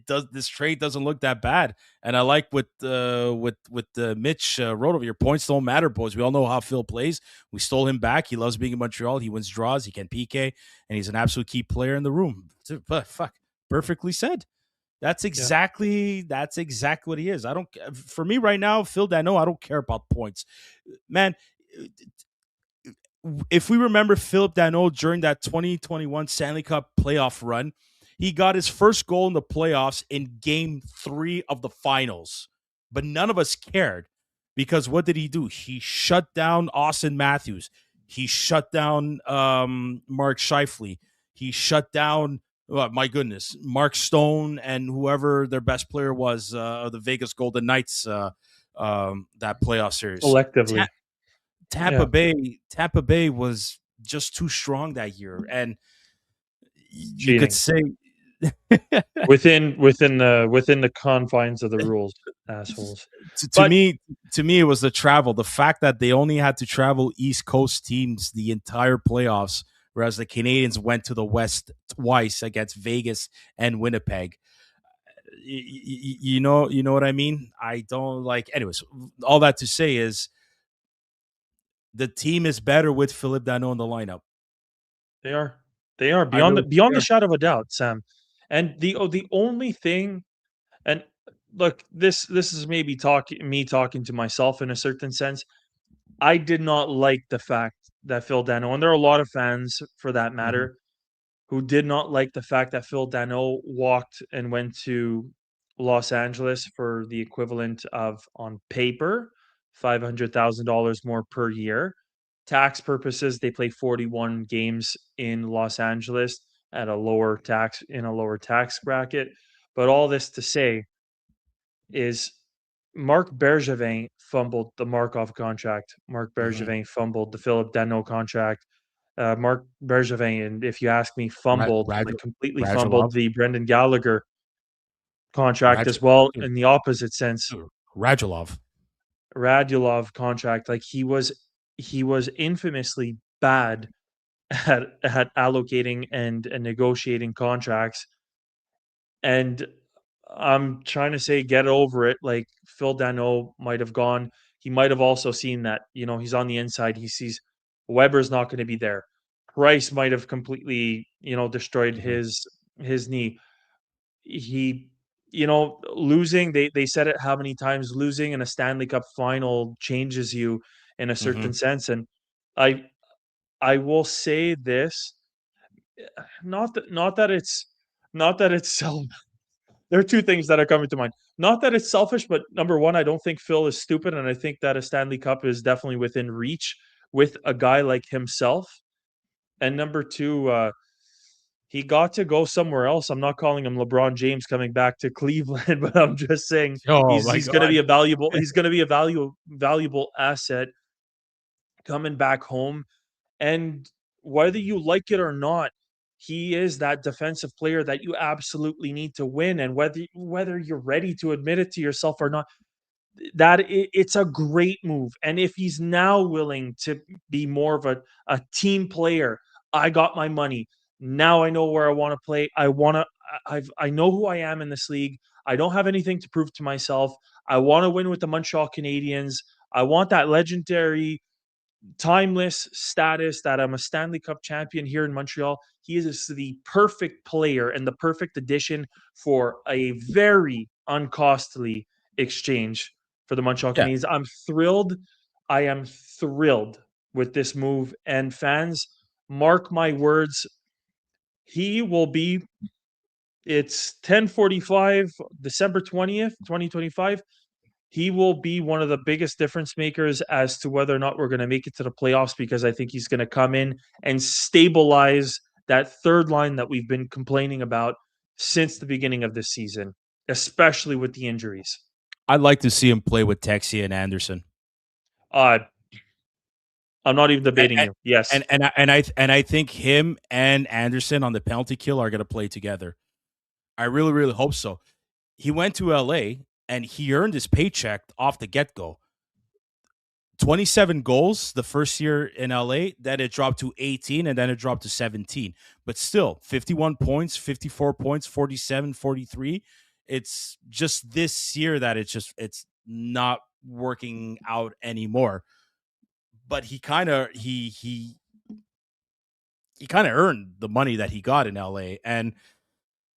this trade doesn't look that bad. And I like what Mitch wrote over, your points don't matter, boys. We all know how Phil plays. We stole him back. He loves being in Montreal. He wins draws. He can PK, and he's an absolute key player in the room. But fuck, perfectly said. Yeah. That's exactly what he is. I don't, for me right now, Phil Danault, I don't care about points, man. If we remember Phillip Danault during that 2021 Stanley Cup playoff run, he got his first goal in the playoffs in game 3 of the finals. But none of us cared because what did he do? He shut down Austin Matthews. He shut down Mark Scheifele. He shut down, oh, my goodness, Mark Stone and whoever their best player was, the Vegas Golden Knights, that playoff series. Collectively. Tampa Yeah. Bay was just too strong that year, and you could Cheating. say Within the confines of the rules, assholes. to, to But me to me it was the travel, the fact that they only had to travel East Coast teams the entire playoffs, whereas the Canadians went to the West twice against Vegas and Winnipeg. You know what I mean? I don't like. Anyways, all that to say is the team is better with Phillip Danault in the lineup. they are. They are I beyond the really beyond they the are. shadow of a doubt, Sam. And the only thing, and look, this is maybe talking to myself in a certain sense. I did not like the fact that Phil Danault, and there are a lot of fans for that Mhm, matter, who did not like the fact that Phil Danault walked and went to Los Angeles for the equivalent of, on paper, $500,000 more per year. Tax purposes, they play 41 games in Los Angeles at a lower tax bracket. But all this to say is Marc Bergevin fumbled the Markov contract. Marc mhm. Bergevin fumbled the Phillip Danault contract. Marc Bergevin, and if you ask me, fumbled, like, completely fumbled Radulov, the Brendan Gallagher contract Rad, as well in the opposite sense. Radulov. Radulov contract, like, he was infamously bad at allocating and negotiating contracts, and I'm trying to say get over it. Like, Phil Danault might have gone. He might have also seen that, he's on the inside. He sees Weber's not going to be there. Price might have completely, destroyed Mhm, his knee. He, losing, they said it how many times, losing in a Stanley Cup final changes you in a certain mhm, sense. And I I will say this, not that it's self there are 2 things that are coming to mind. Not that it's selfish, but number 1, I don't think Phil is stupid, and I think that a Stanley Cup is definitely within reach with a guy like himself. And number 2, he got to go somewhere else. I'm not calling him LeBron James coming back to Cleveland, but I'm just saying oh he's my he's gonna god. be a valuable asset coming back home. And whether you like it or not, he is that defensive player that you absolutely need to win. And whether you're ready to admit it to yourself or not, it's a great move. And if he's now willing to be more of a team player, I got my money. Now I know where I want to play. I know who I am in this league. I don't have anything to prove to myself. I want to win with the Montreal Canadiens. I want that legendary timeless status that I'm a Stanley Cup champion here in Montreal. He is the perfect player and the perfect addition for a very uncostly exchange for the Montreal Yeah, Canadiens. I'm thrilled. I am thrilled with this move. And fans, mark my words, he will be it's 10:45 December 20th, 2025. He will be one of the biggest difference makers as to whether or not we're going to make it to the playoffs, because I think he's going to come in and stabilize that third line that we've been complaining about since the beginning of this season, especially with the injuries. I'd like to see him play with Texie and Anderson. Uh, I'm not even And debating you. Yes. and I think him and Anderson on the penalty kill are going to play together. I really really hope so. He went to LA and he earned his paycheck off the get go. 27 goals the first year in LA, then it dropped to 18 and then it dropped to 17. But still, 51 points, 54 points, 47, 43. It's just this year that it's not working out anymore. But he kind of earned the money that he got in LA. And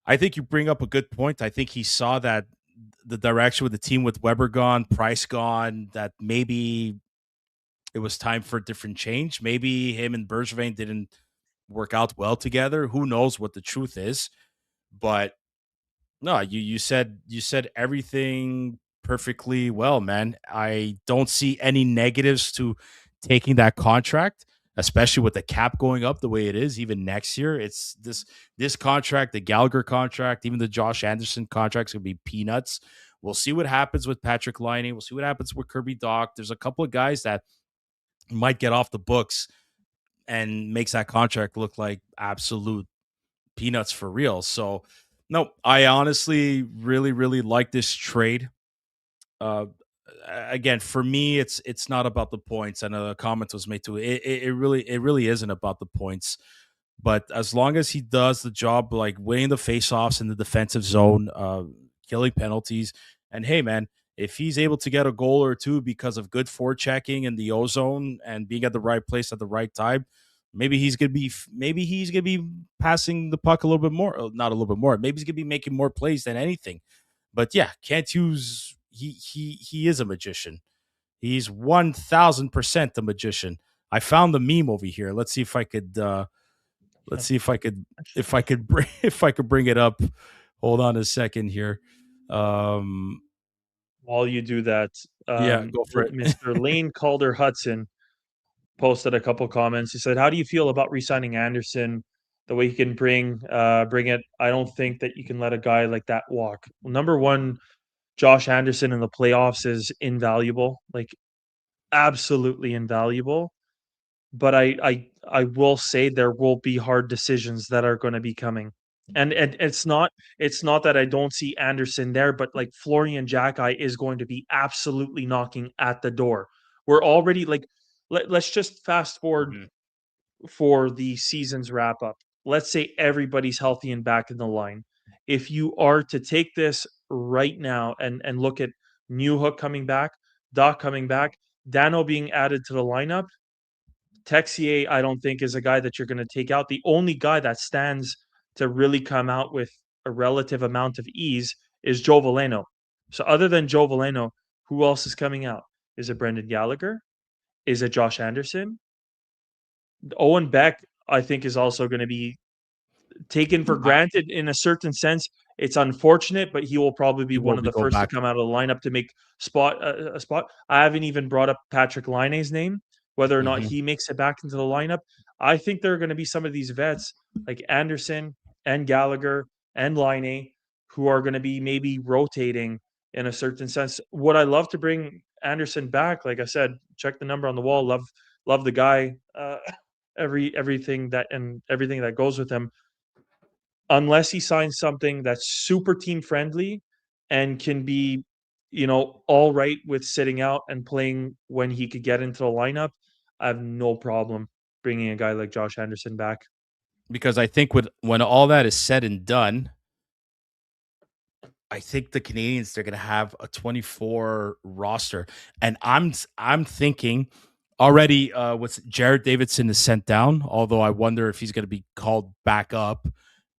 I think you bring up a good point. I think he saw that the direction with the team with Weber gone, Price gone, that maybe it was time for a different change. Maybe him and Bergevin didn't work out well together. Who knows what the truth is? But no, you said everything perfectly well, man. I don't see any negatives to taking that contract, especially with the cap going up the way it is. Even next year, it's this contract, the Gallagher contract, even the Josh Anderson contract's gonna be peanuts. We'll see what happens with Patrick Laine. We'll see what happens with Kirby Doc. There's a couple of guys that might get off the books and makes that contract look like absolute peanuts for real. So, no, I honestly really, really like this trade. Uh, Again, for me, it's not about the points. I know a comment was made to it. It really isn't about the points. But as long as he does the job, like winning the faceoffs in the defensive zone, killing penalties, and hey, man, if he's able to get a goal or two because of good forechecking in the ozone and being at the right place at the right time, maybe he's gonna be passing the puck a little bit more, not a little bit more. Maybe he's gonna be making more plays than anything. But yeah, can't use he is a magician. He's 1,000% a magician. I found the meme over here. Let's see if I could Let's see if I could bring it up. Hold on a second here. Um, While you do that, yeah, go for it. Mr. Lane Calder Hudson posted a couple comments. He said, "How do you feel about re-signing Anderson? The way he can bring it. I don't think that you can let a guy like that walk. Well, number one, Josh Anderson in the playoffs is invaluable, like absolutely invaluable. But I will say there will be hard decisions that are going to be coming. And it's not that I don't see Anderson there, but like Florian Jacki is going to be absolutely knocking at the door. We're already like let's just fast forward Mhm. for the season's wrap up. Let's say everybody's healthy and back in the line. If you are to take this right now and look at Newhook coming back, Doc coming back, Dano being added to the lineup, Texier, I don't think is a guy that you're going to take out. The only guy that stands to really come out with a relative amount of ease is Joe Veleno. So other than Joe Veleno, who else is coming out? Is it Brendan Gallagher? Is it Josh Anderson? Owen Beck, I think, is also going to be taken for I, granted in a certain sense. It's unfortunate, but he will probably be he one will of be the go first to back come out of the lineup to make a spot. I haven't even brought up Patrick Laine's name, whether or not hmm he makes it back into the lineup. I think there are going to be some of these vets like Anderson and Gallagher and Laine who are going to be maybe rotating in a certain sense. Would I love to bring Anderson back? Like I said, check the number on the wall. Love the guy. Everything that goes with him, unless he signs something that's super team friendly and can be, all right with sitting out and playing when he could get into the lineup, I have no problem bringing a guy like Josh Anderson back. because I think when all that is said and done, I think the Canadians they're going to have a 24 roster, and I'm thinking already. With Jared Davidson is sent down, although I wonder if he's going to be called back up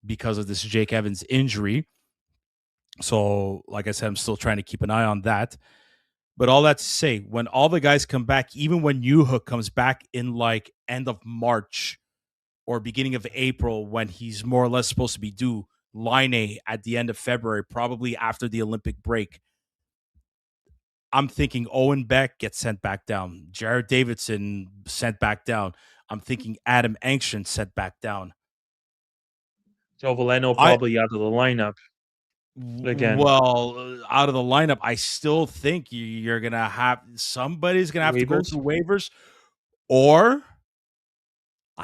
because of this Jake Evans injury. So, like I said, I'm still trying to keep an eye on that. But all that to say, when all the guys come back, even when Newhook comes back in like end of March or beginning of April, when he's more or less supposed to be due, Line at the end of February, probably after the Olympic break, I'm thinking Owen Beck gets sent back down, Jared Davidson sent back down. I'm thinking Adam Engstrom sent back down. Joe Veleno I probably out of the lineup again. Well, out of the lineup, I still think you're gonna have somebody's gonna have to go Waivers, through waivers, or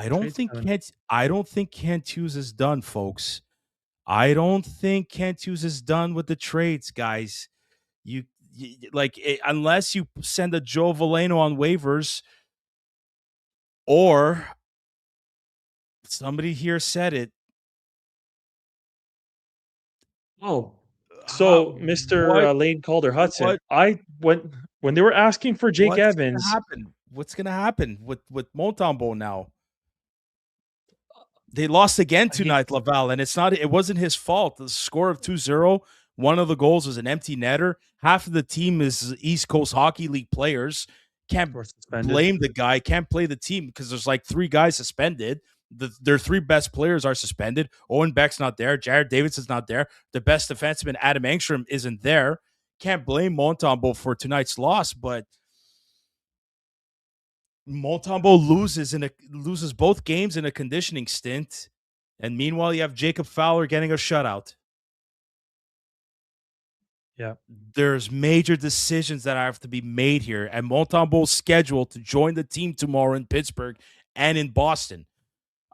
trade seven. I don't think Kent Hughes is done, folks. I don't think Kent Hughes is done with the trades, guys. You unless you send a Joe Valeno on waivers, or somebody here said it. Oh, How, so Mr. what Lane Calder Hudson, what I when they were asking for Jake what's gonna Evans, happen? What's gonna happen with Montembeault now? They lost again he tonight, Laval, and it wasn't his fault. The score of 2-0, one of the goals was an empty netter. Half of the team is East Coast Hockey League players. Can't were suspended. blame the guy, can't play the team because there's like 3 guys suspended. Their 3 best players are suspended. Owen Beck's not there. Jared Davidson's not there. The best defenseman, Adam Engstrom, isn't there. Can't blame Montembeault for tonight's loss, but Montembeault loses both games in a conditioning stint, and meanwhile you have Jacob Fowler getting a shutout. Yeah. There's major decisions that have to be made here, and Montembeault's scheduled to join the team tomorrow in Pittsburgh and in Boston.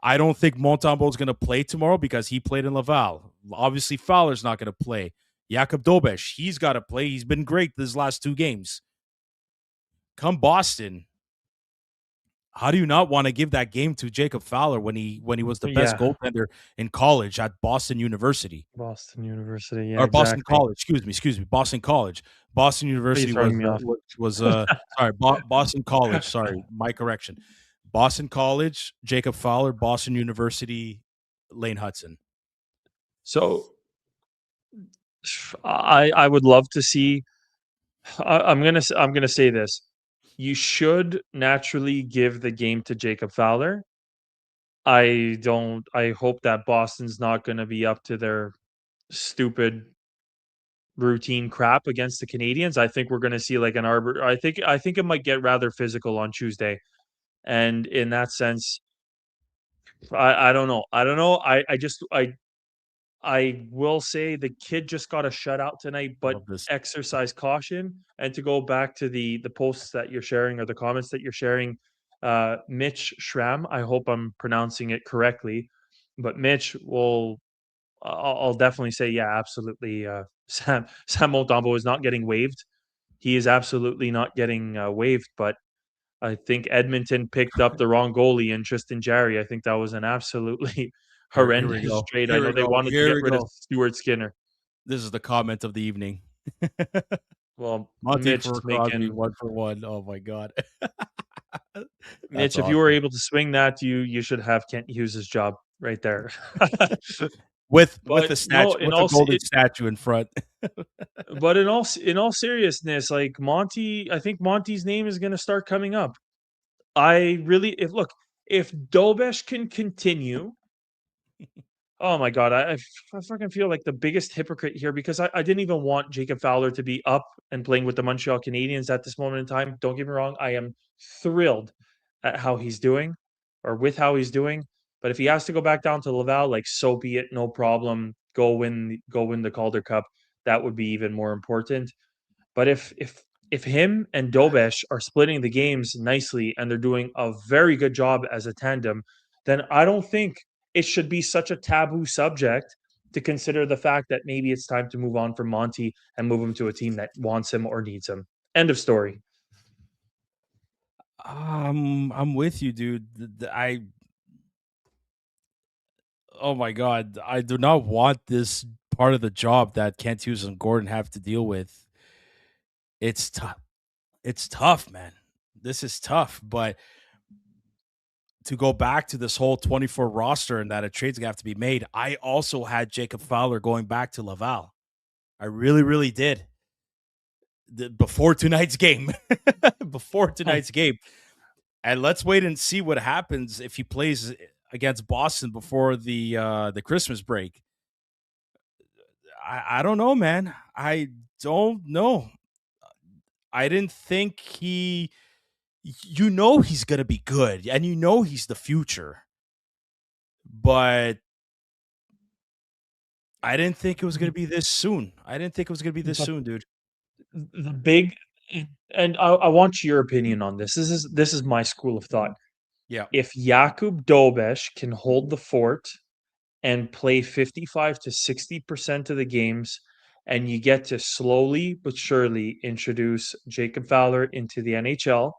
I don't think Montembeault's going to play tomorrow because he played in Laval. Obviously, Fowler's not going to play. Jakob Dobesh, he's got to play. He's been great these last 2 games. Come Boston, how do you not want to give that game to Jacob Fowler when he was the best Yeah. goaltender in college at Boston University Boston University. Yeah, or Boston exactly. College? Excuse me, Boston College. Boston Are you University throwing me off? was sorry, Boston College. Sorry, my correction. Boston College, Jacob Fowler, Boston University, Lane Hudson. So I would love to see. I'm gonna say this. You should naturally give the game to Jacob Fowler. I don't. I hope that Boston's not gonna be up to their stupid routine crap against the Canadiens. I think we're gonna see like an arbor. I think it might get rather physical on Tuesday, and in that sense, I don't know. I don't know. I will say the kid just got a shutout tonight, but Love this. exercise caution. And to go back to the posts that you're sharing or the comments that you're sharing, Mitch Schramm, I hope I'm pronouncing it correctly, but Mitch will. I'll definitely say, yeah, absolutely. Sam Montembeault is not getting waived. He is absolutely not getting waived, but I think Edmonton picked up the wrong goalie in Tristan Jarry. I think that was an absolutely Here we horrendous go. trade. I Here know we they go. wanted to Here get we rid of go. Stuart Skinner. This is the comment of the evening. Well, Monty Mitch for is Crosby, making 1-for-1. Oh my god. That's Mitch, if you were awesome. able to swing that, you should have Kent Hughes' job right there. With But a no, statue, with a golden statue in front. in all seriousness, like Monty, I think Monty's name is going to start coming up. I really, if Dobesh can continue. Oh my god, I fucking feel like the biggest hypocrite here because I didn't even want Jacob Fowler to be up and playing with the Montreal Canadiens at this moment in time. Don't get me wrong, I am thrilled at how he's doing or with how he's doing. But if he has to go back down to Laval, like so be it, no problem. Go win the Calder Cup. That would be even more important. But if him and Dobesh are splitting the games nicely and they're doing a very good job as a tandem, then I don't think it should be such a taboo subject to consider the fact that maybe it's time to move on from Monty and move him to a team that wants him or needs him. End of story. I'm with you, dude. Oh my god, I do not want this part of the job that Kent Hughes and Gordon have to deal with. It's tough. It's tough, man. This is tough, but to go back to this whole 24 roster and that a trade's gonna have to be made, I also had Jacob Fowler going back to Laval. I really, really did. Before tonight's game. Before tonight's game. And let's wait and see what happens if he plays against Boston before the Christmas break. I don't know, man. I don't know. I didn't think he's gonna be good, and he's the future. But I didn't think it was gonna be this soon. I didn't think it was gonna be this But soon, dude. the big and I want your opinion on this. This is my school of thought. Yeah. If Jakub Dobesh can hold the fort and play 55 to 60% of the games and you get to slowly but surely introduce Jacob Fowler into the NHL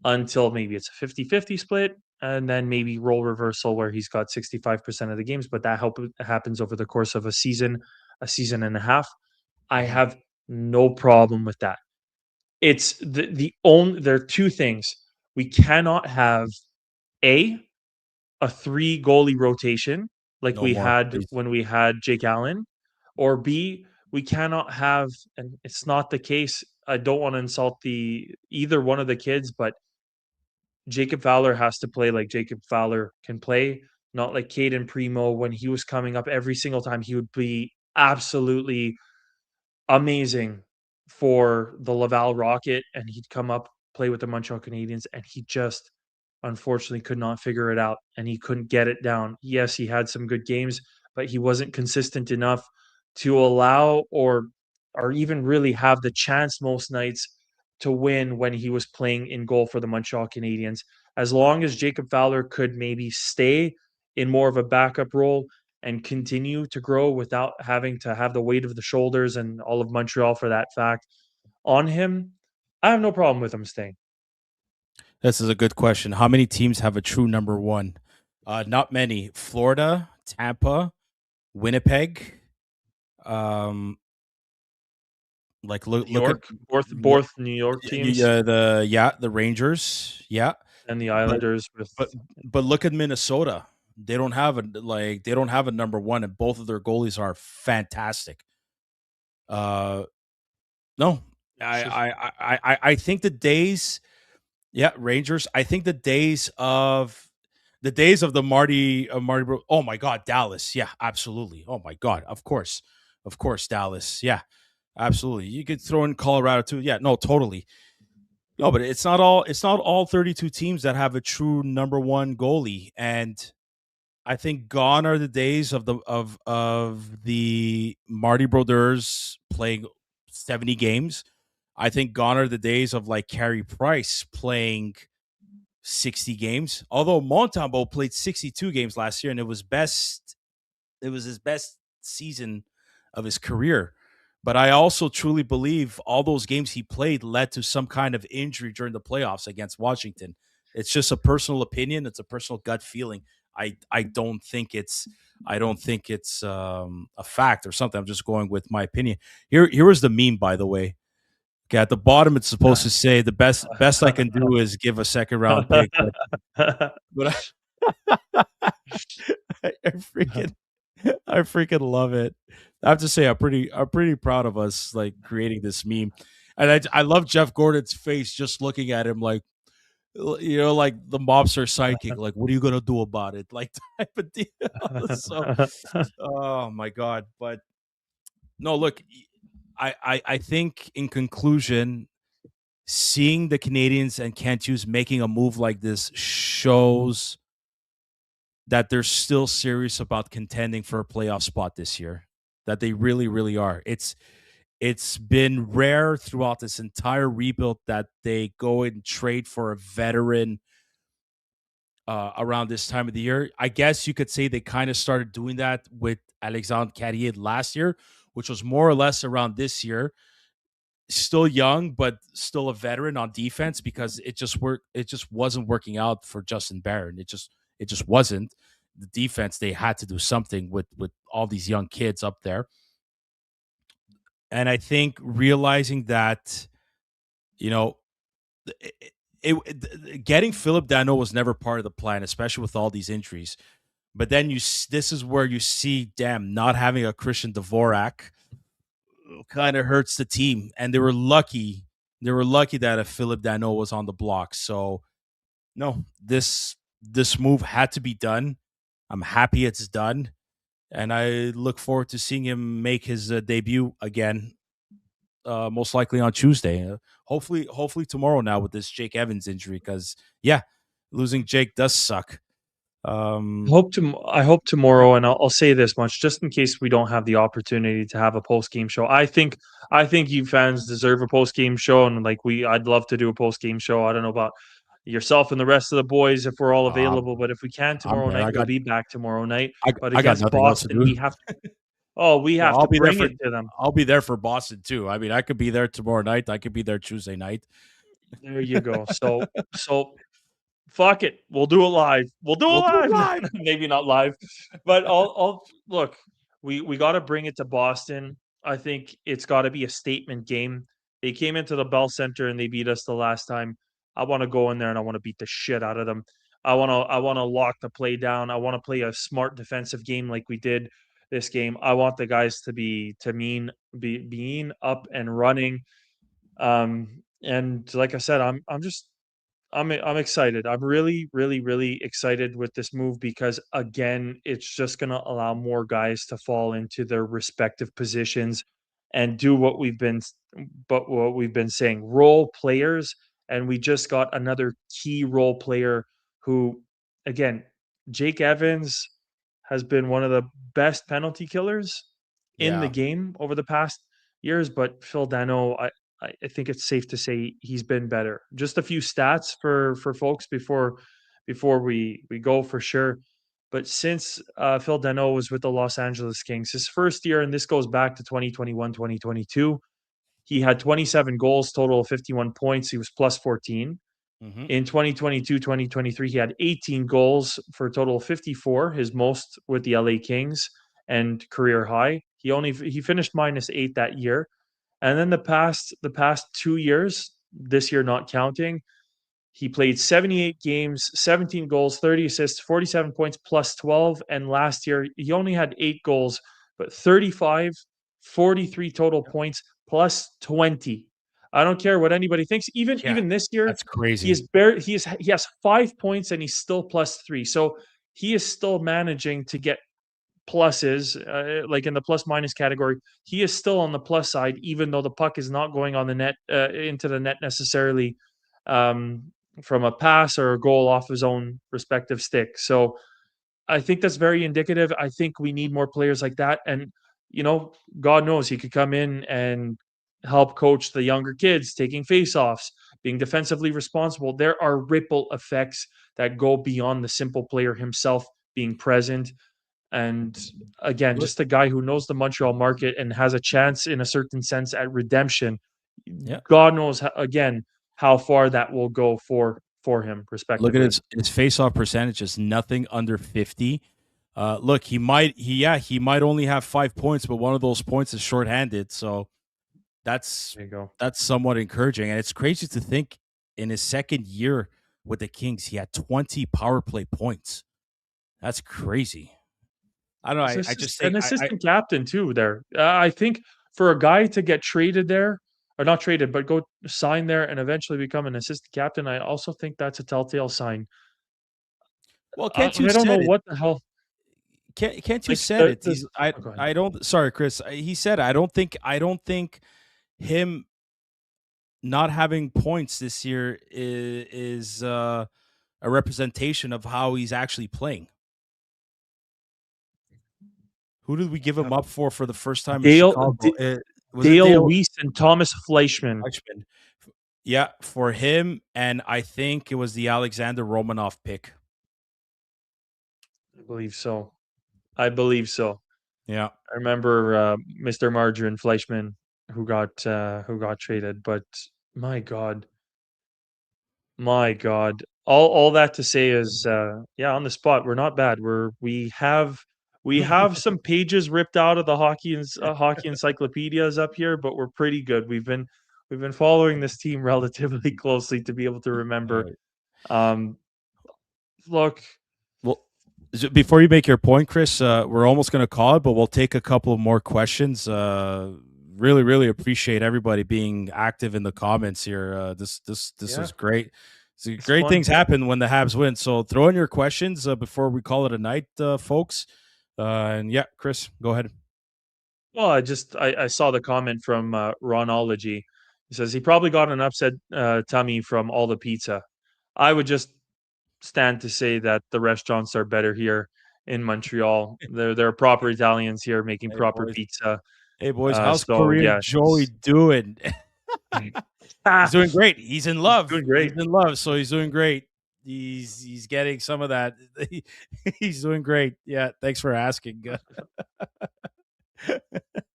until maybe it's a 50-50 split, and then maybe role reversal where he's got 65% of the games, but that happens over the course of a season and a half. I Mhm. have no problem with that. It's the only there are two things. We cannot have a a three goalie rotation like No we more, had please. when we had Jake Allen, or B, we cannot have, and it's not the case. I don't want to insult the either one of the kids, but Jacob Fowler has to play like Jacob Fowler can play, not like Caden Primo. When he was coming up every single time, he would be absolutely amazing for the Laval Rocket, and he'd come up, play with the Montreal Canadiens, and he just unfortunately could not figure it out, and he couldn't get it down. Yes, he had some good games, but he wasn't consistent enough to allow or even really have the chance most nights to win when he was playing in goal for the Montreal Canadiens. As long as Jacob Fowler could maybe stay in more of a backup role and continue to grow without having to have the weight of the shoulders and all of Montreal for that fact on him, I have no problem with him staying. This is a good question. How many teams have a true number one? Not many. Florida, Tampa, Winnipeg. Um, like New look at York, both New York teams the Rangers. Yeah, and the but Islanders with but but look at Minnesota. They don't have a number one, and both of their goalies are fantastic. Uh, no, I think the days, yeah, Rangers. I think the days of the Marty. Oh my God, Dallas. Yeah, absolutely. Oh my God, of course, Dallas. Yeah, absolutely. You could throw in Colorado too. Yeah, no, totally. No, but it's not all 32 teams that have a true number one goalie, and I think gone are the days of the Marty Brodeurs playing 70 games. I think gone are the days of like Carey Price playing 60 games. Although Montembeault played 62 games last year, and it was his best season of his career. But I also truly believe all those games he played led to some kind of injury during the playoffs against Washington. It's just a personal opinion. It's a personal gut feeling. I don't think it's a fact or something. I'm just going with my opinion. Here is the meme, by the way. Okay, at the bottom it's supposed to say the best I can do is give a second round pick, but I freaking I freaking love it. I have to say I'm pretty proud of us like creating this meme. And I love Jeff Gordon's face just looking at him like like the mobster sidekick, like what are you gonna do about it? Like type of deal. So oh my god. But no, look, I think in conclusion, seeing the Canadians and Kent Hughes making a move like this shows that they're still serious about contending for a playoff spot this year. That they really, really are. It's been rare throughout this entire rebuild that they go and trade for a veteran around this time of the year. I guess you could say they kind of started doing that with Alexandre Carrier last year, which was more or less around this year. Still young, but still a veteran on defense because it just wasn't working out for Justin Barron. It just wasn't. The defense, they had to do something with all these young kids up there. And I think realizing that, you know, getting Phillip Danault was never part of the plan, especially with all these injuries. But then this is where you see, damn, not having a Christian Dvorak kind of hurts the team, and they were lucky. They were lucky that a Phillip Danault was on the block. So no, this move had to be done. I'm happy it's done, and I look forward to seeing him make his debut again. Most likely on Tuesday. Hopefully tomorrow now with this Jake Evans injury, because yeah, losing Jake does suck. Um, I hope tomorrow, and I'll say this much, just in case we don't have the opportunity to have a post game show. I think you fans deserve a post game show, and like I'd love to do a post game show. I don't know about yourself and the rest of the boys if we're all um, available, but if we can I'm tomorrow there. night, we'll be back tomorrow night. But I got against nothing else to Boston, do. Oh, we Well, have to bring it to them. I'll be there for Boston too. I mean, I could be there tomorrow night. I could be there Tuesday night. There you go. So fuck it. We'll do it live. We'll do it We'll do it live. live. Maybe not live, but I'll look. We got to bring it to Boston. I think it's got to be a statement game. They came into the Bell Center and they beat us the last time. I want to go in there and I want to beat the shit out of them. I want to lock the play down. I want to play a smart defensive game like we did this game. I want the guys to be being up and running. And like I said, I'm excited. I'm really, really, really excited with this move because again, it's just going to allow more guys to fall into their respective positions and do what we've been saying, role players. And we just got another key role player who, again, Jake Evans has been one of the best penalty killers in the Yeah. game over the past years. But Phil Danault, I think it's safe to say he's been better. Just a few stats for folks before we go for sure. But since Phil Danault was with the Los Angeles Kings, his first year, and this goes back to 2021, 2022, he had 27 goals, total of 51 points. He was plus 14. Hmm. In 2022, 2023, he had 18 goals for a total of 54, his most with the LA Kings and career high. He finished -8 that year. And then the past 2 years, this year not counting, he played 78 games, 17 goals, 30 assists, 47 points plus 12. And last year, he only had 8 goals, but 35, 43 total points plus 20. I don't care what anybody thinks. Even Yeah. even this year, That's crazy. he has 5 points and he's still plus 3. So he is still managing to get pluses, like in the plus minus category. He is still on the plus side, even though the puck is not going on the net, into the net necessarily, um, from a pass or a goal off his own respective stick. So I think that's very indicative. I think we need more players like that. And, God knows he could come in and help coach the younger kids taking faceoffs, being defensively responsible. There are ripple effects that go beyond the simple player himself being present. And again, Look, just a guy who knows the Montreal market and has a chance in a certain sense at redemption. yeah. God knows again how far that will go for him Look at respectively. his face-off percentage is nothing under 50. Look, he might only have 5 points, but one of those points is shorthanded. So that's There you go. that's somewhat encouraging. And it's crazy to think in his second year with the Kings, he had 20 power play points. That's crazy. I don't know. He's I just an think I assistant captain too there. I think for a guy to get traded there, or not traded, but go sign there and eventually become an assistant captain, I also think that's a telltale sign. well, I can't you I don't know said it? what the hell, Can't you like, said the it? this oh, go ahead. I don't. Sorry, Chris. He said I don't think him not having points this year is a representation of how he's actually playing. Who did we give him up for the first time in Dale Chicago? D Was it Dale Dale Weiss and Thomas Fleischman. Eichmann? Yeah, for him, and I think it was the Alexander Romanov pick. I believe so. I believe so. Yeah. I remember, Mr. Margarine Fleischman who got traded, but my god. My god. All that to say is, yeah, on the spot, we're not bad. We have some pages ripped out of the hockey encyclopedias up here, but we're pretty good. We've been following this team relatively closely to be able to All remember. right. Um, look, Well, before you make your point, Chris, we're almost going to call it, but we'll take a couple of more questions. Really, really appreciate everybody being active in the comments here. This yeah, is great. So it's great fun. things happen when the Habs win. So throw in your questions before we call it a night, folks. And yeah, Chris, go ahead. Well, I saw the comment from, Ronology. He says he probably got an upset, tummy from all the pizza. I would just stand to say that the restaurants are better here in Montreal. There are proper Italians here making Hey proper boys, pizza. hey boys, how's So Korean yeah, Joey doing? He's doing great. He's in he's love. doing He's great. in love, so he's doing great. He's getting some of that. He's doing great. Yeah, thanks for asking.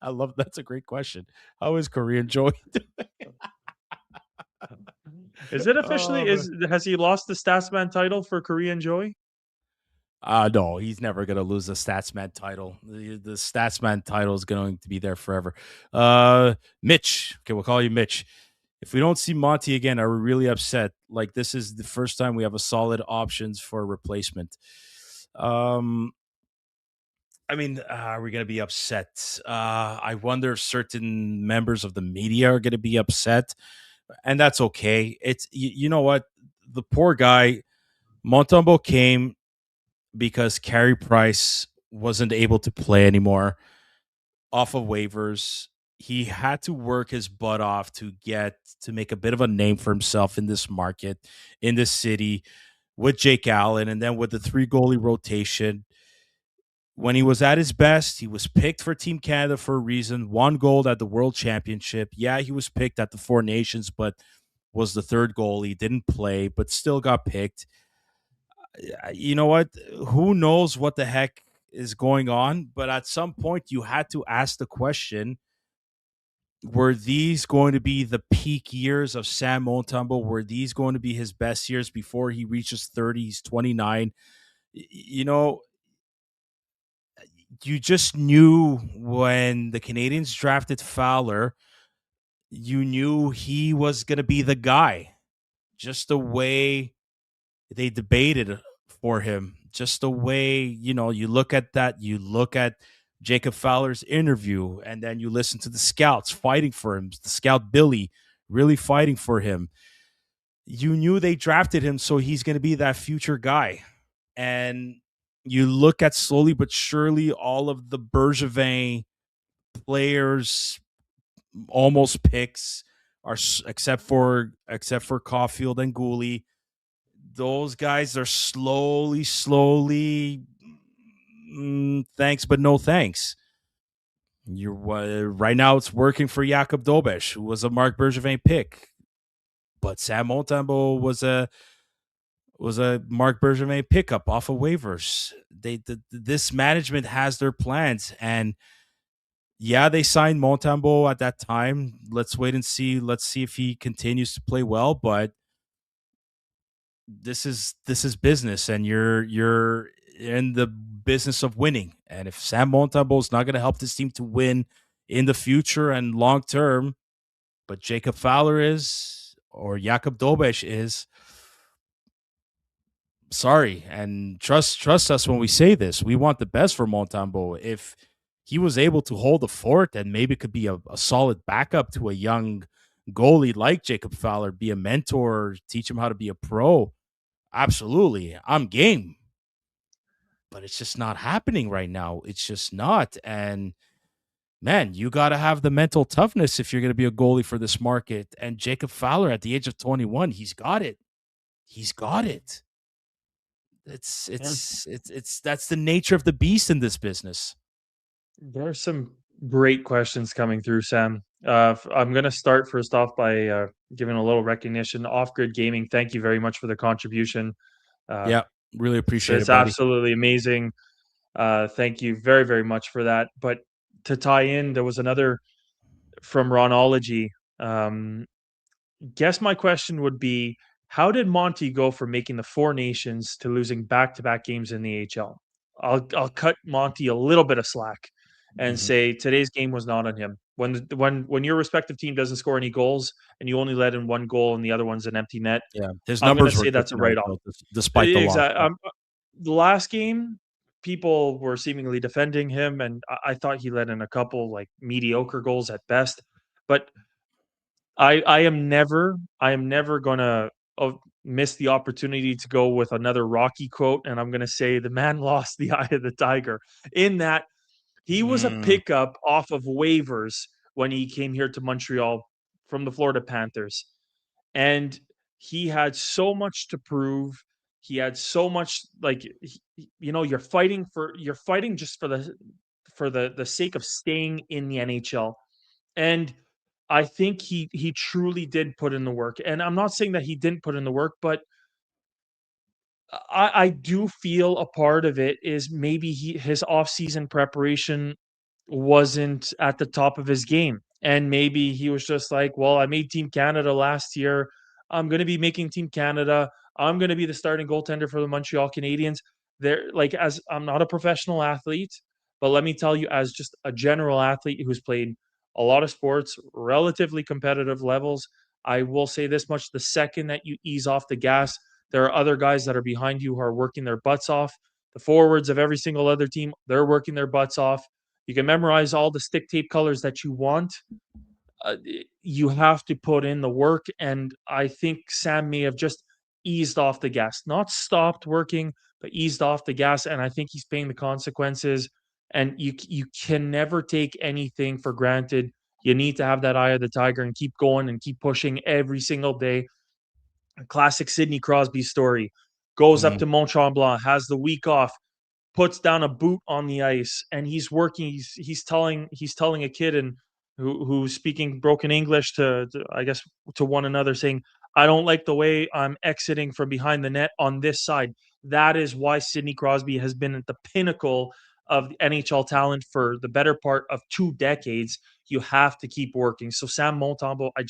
I love that's a great question. How is Korean Joy? Is it Oh, officially man. is has he lost the Statsman title for Korean Joy? No, he's never gonna lose the Statsman title. The Statsman title is going to be there forever. Mitch. Okay, we'll call you Mitch. If we don't see Monty again, are we really upset? Like this is the first time we have a solid options for a replacement. Um, I mean, are we going to be upset? I wonder if certain members of the media are going to be upset, and that's okay. You know what, the poor guy Montembeau came because Carey Price wasn't able to play anymore off of waivers. He had to work his butt off to make a bit of a name for himself in this market, in this city, with Jake Allen, and then with the three goalie rotation. When he was at his best, he was picked for Team Canada for a reason. Won gold at the World Championship. Yeah, he was picked at the Four Nations, but was the third goalie. Didn't play, but still got picked. You know what? Who knows what the heck is going on? But at some point, you had to ask the question: were these going to be the peak years of Sam Montembeau? Were these going to be his best years before he reaches 30? He's 29. You know, you just knew when the Canadiens drafted Fowler, you knew he was going to be the guy. Just the way they debated for him, just the way, you look at that, you look at Jacob Fowler's interview, and then you listen to the scouts fighting for him, the scout Billy really fighting for him. You knew they drafted him, so he's going to be that future guy. And you look at slowly but surely all of the Bergevin players, almost picks, are except for Caulfield and Gooley. Those guys are slowly. Thanks, but no thanks. You're right now. It's working for Jakob Dobesh, who was a Marc Bergevin pick, but Sam Montembeau was a Marc Bergevin pickup off of waivers. This management has their plans, and yeah, they signed Montembeau at that time. Let's wait and see. Let's see if he continues to play well. But this is business, and you're in the business of winning. And if Sam Montembeau is not going to help this team to win in the future and long term, but Jacob Fowler is, or Jakob Dobesh is, sorry, and trust us when we say this. We want the best for Montembeau. If he was able to hold the fort and maybe could be a solid backup to a young goalie like Jacob Fowler, be a mentor, teach him how to be a pro, absolutely, I'm game. But it's just not happening right now. It's just not. And man, you got to have the mental toughness if you're going to be a goalie for this market. And Jacob Fowler at the age of 21, he's got it. He's got it. And It's that's the nature of the beast in this business. there are some great questions coming through, Sam. I'm going to start first off by giving a little recognition. Off Grid Gaming, thank you very much for the contribution. Uh, Yeah, really it's, appreciate it, it's buddy. absolutely amazing. Thank you very, very much for that. But to tie in, there was another from Ronology. Um, Guess my question would be, how did Monty go from making the Four Nations to losing back-to-back games in the AHL? I'll cut Monty a little bit of slack and Hmm. say today's game was not on him. When your respective team doesn't score any goals and you only let in one goal and the other one's an empty net, Yeah, his I'm gonna numbers were say good that's a tonight, write-off. though, despite the loss. Exactly. Yeah. The last game, people were seemingly defending him, and I thought he let in a couple like mediocre goals at best. But I am never gonna miss the opportunity to go with another Rocky quote, and I'm gonna say the man lost the eye of the tiger. In that he was a Mm, pickup off of waivers when he came here to Montreal from the Florida Panthers, and he had so much to prove. He had so much like you're fighting just for the sake of staying in the NHL. And I think he truly did put in the work, and I'm not saying that he didn't put in the work, but I do feel a part of it is maybe his off-season preparation wasn't at the top of his game. And maybe he was just like, well, I made Team Canada last year. I'm going to be making Team Canada. I'm going to be the starting goaltender for the Montreal Canadiens. There, like, as I'm not a professional athlete, but let me tell you, as just a general athlete who's played a lot of sports, relatively competitive levels, I will say this much: the second that you ease off the gas, there are other guys that are behind you who are working their butts off. The forwards of every single other team, they're working their butts off. You can memorize all the stick tape colors that you want. uh, you have to put in the work. And I think Sam may have just eased off the gas, not stopped working, but eased off the gas. And I think he's paying the consequences. And you can never take anything for granted. You need to have that eye of the tiger and keep going and keep pushing every single day. A classic Sidney Crosby story. Goes up Mm, to Mont Tremblant, has the week off, puts down a boot on the ice, and he's working. He's telling a kid and who's speaking broken English to I guess to one another, saying, "I don't like the way I'm exiting from behind the net on this side." That is why Sidney Crosby has been at the pinnacle of NHL talent for the better part of 2 decades. You have to keep working. So Sam Montembeault, I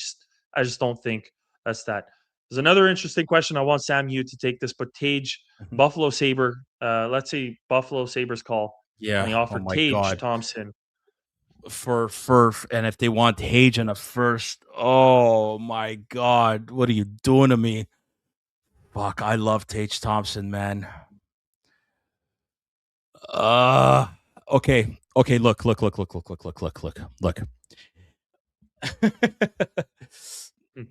just don't think that's that. There's another interesting question. I want Sam you to take this, but Tage, mhm. Buffalo Sabre, let's say Buffalo Sabres call, and Yeah. they Oh offer my Tage God. Thompson. For and if they want Hage in a first, oh my God, what are you doing to me? Fuck, I love Tage Thompson, man. Uh okay. Look. Hmm,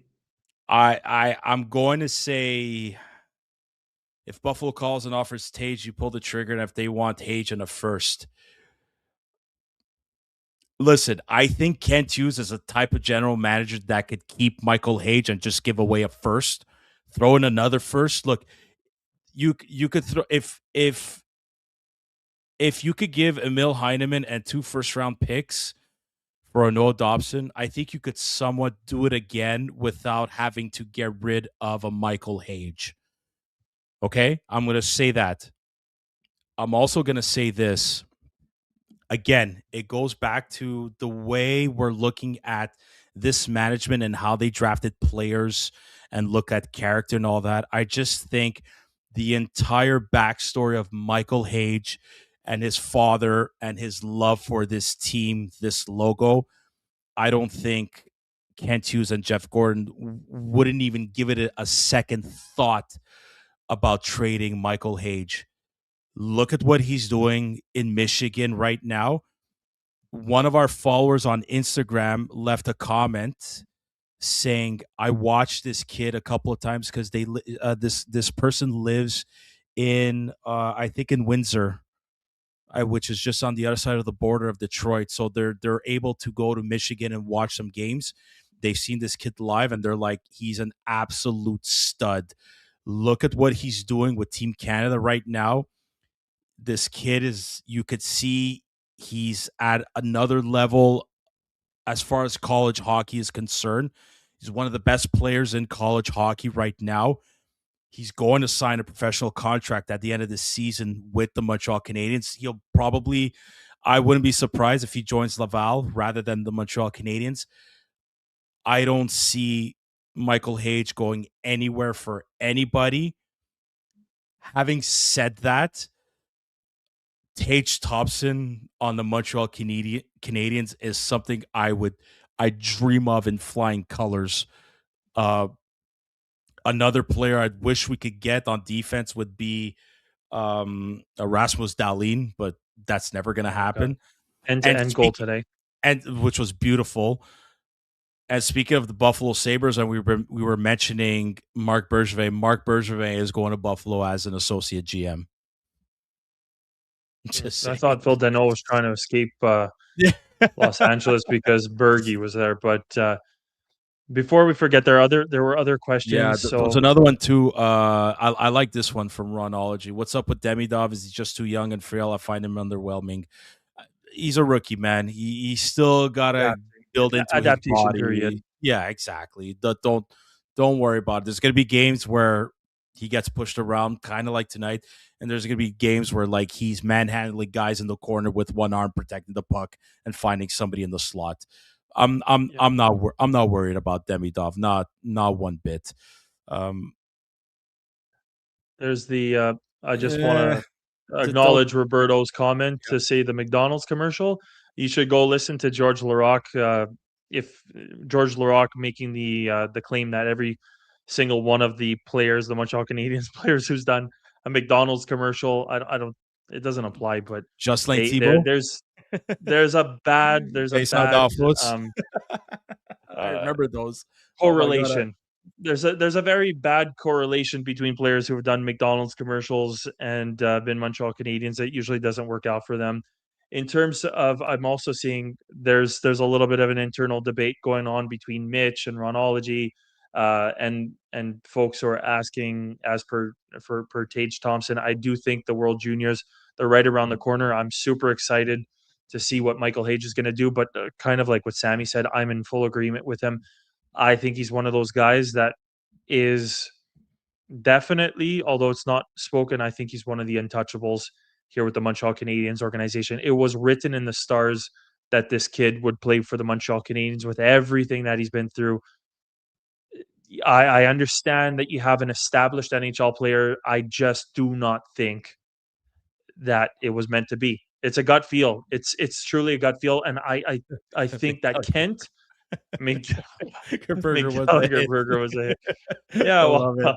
I'm going to say if Buffalo calls and offers Tage, you pull the trigger, and if they want Tage in a first, listen, I think Kent Hughes is a type of general manager that could keep Michael Hage and just give away a first, throw in another first. Look, you could throw if you could give Emil Heineman and 2 first round picks for a Noah Dobson, I think you could somewhat do it again without having to get rid of a Michael Hage. Okay, I'm going to say that. I'm also going to say this again. It goes back to the way we're looking at this management and how they drafted players and look at character and all that. I just think the entire backstory of Michael Hage and his father and his love for this team, this logo, I don't think Kent Hughes and Jeff Gordon wouldn't even give it a second thought about trading Michael Hage. Look at what he's doing in Michigan right now. One of our followers on Instagram left a comment saying, "I watched this kid a couple of times because this person lives in I think in Windsor, which is just on the other side of the border of Detroit. So they're able to go to Michigan and watch some games. They've seen this kid live, and they're like, he's an absolute stud. Look at what he's doing with Team Canada right now. This kid is, you could see he's at another level as far as college hockey is concerned. He's one of the best players in college hockey right now. He's going to sign a professional contract at the end of the season with the Montreal Canadiens. He'll probably, I wouldn't be surprised if he joins Laval rather than the Montreal Canadiens. I don't see Michael Hage going anywhere for anybody. Having said that, Tage Thompson on the Montreal Canadiens is something I dream of in flying colors. Uh, Another player I wish we could get on defense would be Rasmus Dahlin, but that's never going to Oh my God, happen. end to And end goal today. which was beautiful. And speaking of the Buffalo Sabres, and we were mentioning Marc Bergevin. Marc Bergevin is going to Buffalo as an associate GM. Just I saying. thought Phil Danault was trying to escape Yeah. Los Angeles because Bergie was there. But before we forget, there were other Yeah, questions. there was So another one too. I like this one from Ronology. What's up with Demidov? Is he just too young and frail? I find him underwhelming. He's a rookie, man. He's still gotta build into his adaptation period. body. Yeah, exactly. Don't worry about it. There's gonna be games where he gets pushed around, kind of like tonight. And there's going to be games where like he's manhandling guys in the corner with one arm protecting the puck and finding somebody in the slot. Yeah. I'm not worried about Demidov, not one bit. Um, There's the I just eh, wanna don't acknowledge Roberto's comment yeah, to say the McDonald's commercial. You should go listen to George Laraque, if George Laraque making the claim that every single one of the players, the Montreal Canadiens players who's done a McDonald's commercial, I don't it doesn't apply, but just like they there Thibault. there's a Based on bad, Dalfos. I uh remember those. Oh my god. correlation. There's a very bad correlation between players who have done McDonald's commercials and, been Montreal Canadiens. It usually doesn't work out for them. In terms of I'm also seeing there's a little bit of an internal debate going on between Mitch and Ronology, and folks who are asking as per Tage Thompson. I do think the World Juniors, they're right around the corner. I'm super excited to see what Michael Hage is gonna do, but, kind of like what Sammy said, I'm in full agreement with him. I think he's one of those guys that is definitely, although it's not spoken, I think he's one of the untouchables here with the Montreal Canadiens organization. It was written in the stars that this kid would play for the Montreal Canadiens with everything that he's been through. I understand that you have an established NHL player. I just do not think that it was meant to be. It's a gut feel. It's truly a gut feel, and I I think think that Kent Mc Burger was a McGallagher hit. Burger was a hit. I Yeah, well, love it.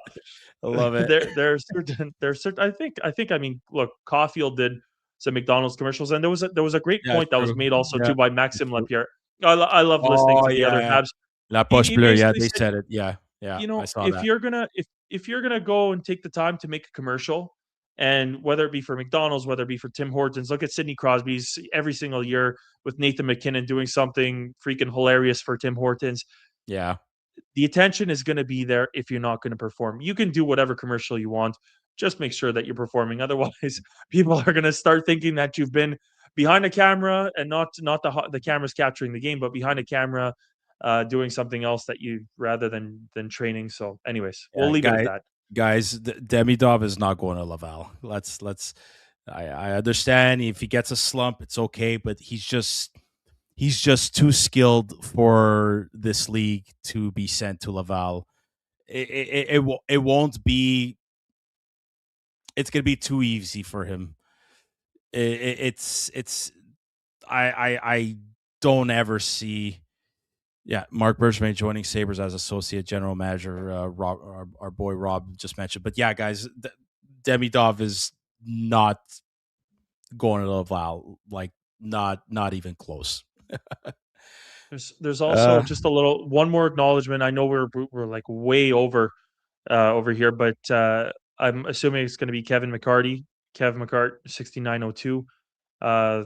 I love it. there are certain I mean, look, Caulfield did some McDonald's commercials, and there was a great Yeah, point that was true. made also Yeah, too by it's Maxime true. Lapierre. I love listening Oh to the other yeah. Habs. La He Poche he Bleue. Yeah, basically they said, said it. Yeah, yeah. I saw if that. you're gonna if you're gonna go and take the time to make a commercial, and whether it be for McDonald's, whether it be for Tim Hortons, look at Sidney Crosby's every single year with Nathan McKinnon doing something freaking hilarious for Tim Hortons. Yeah, The attention is going to be there if you're not going to perform. You can do whatever commercial you want. Just make sure that you're performing. Otherwise, people are going to start thinking that you've been behind a camera and not the camera's capturing the game, but behind a camera doing something else that you rather than training. So, anyways, we'll yeah. leave it at that. Guys, Demidov is not going to Laval. Let's. I understand if he gets a slump, it's okay, but he's just too skilled for this league to be sent to Laval. It won't be. It's gonna be too easy for him. It's I don't ever see. Yeah, Mark Bergevin joining Sabres as associate general manager. Rob, our boy Rob just mentioned, but yeah, guys, Demidov is not going to Laval. Like not even close. There's also Uh, just a little one more acknowledgement. I know we're like way over here, but I'm assuming it's going to be Kevin McCarty, Kev McCart 6902. Uh,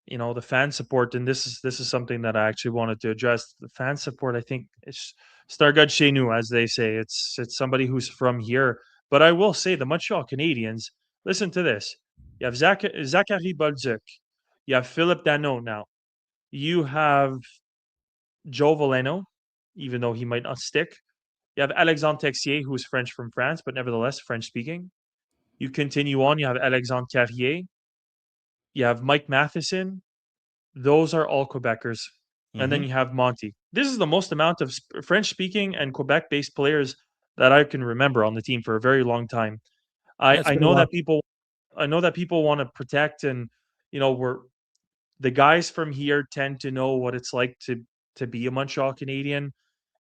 the fan support, and this is something that I actually wanted to address. The fan support, I think it's Stargud chez nous, as they say. It's somebody who's from here. But I will say the Montreal Canadiens, listen to this. You have Zachary Bolduc. You have Phillip Danault now. You have Joe Veleno, even though he might not stick. You have Alexandre Texier, who's French from France, but nevertheless French speaking. You continue on, you have Alexandre Carrier. You have Mike Matheson. Those are all Quebecers. And then mm-hmm. you have Monty. This is the most amount of French speaking and Quebec based players that I can remember on the team for a very long time. Yeah, I, it's I been a know while. that people I know that people want to protect, and we're the guys from here tend to know what it's like to be a Montreal Canadian.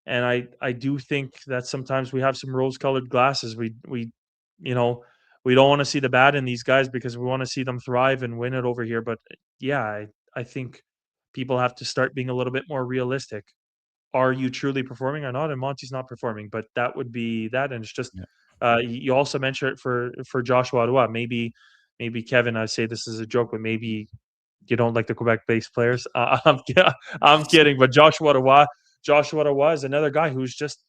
And I do think that sometimes we have some rose colored glasses. You know we don't want to see the bad in these guys because we want to see them thrive and win it over here. But yeah, I think people have to start being a little bit more realistic. Are you truly performing or not? And Monty's not performing, but that would be that. And it's just Yeah, you also mentioned it for Joshua Ottawa. Maybe Kevin, I say this is a joke, but maybe you don't like the Quebec-based players. I'm kidding, but Joshua Ottawa is another guy who's just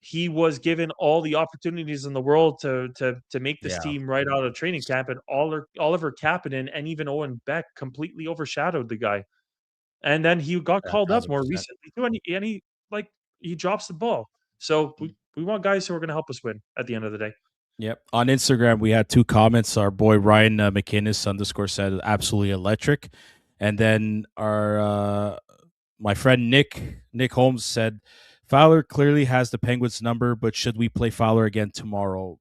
he was given all the opportunities in the world to make this yeah, team right out of training camp, and Oliver Kapanen and even Owen Beck completely overshadowed the guy. And then he got yeah, called up more 1,000%. recently too, and he like he drops the ball. So we We want guys who are going to help us win at the end of the day. Yep. On Instagram, we had 2 comments. Our boy Ryan McInnes _ said absolutely electric, and then our my friend Nick Holmes said Fowler clearly has the Penguins number, but should we play Fowler again tomorrow?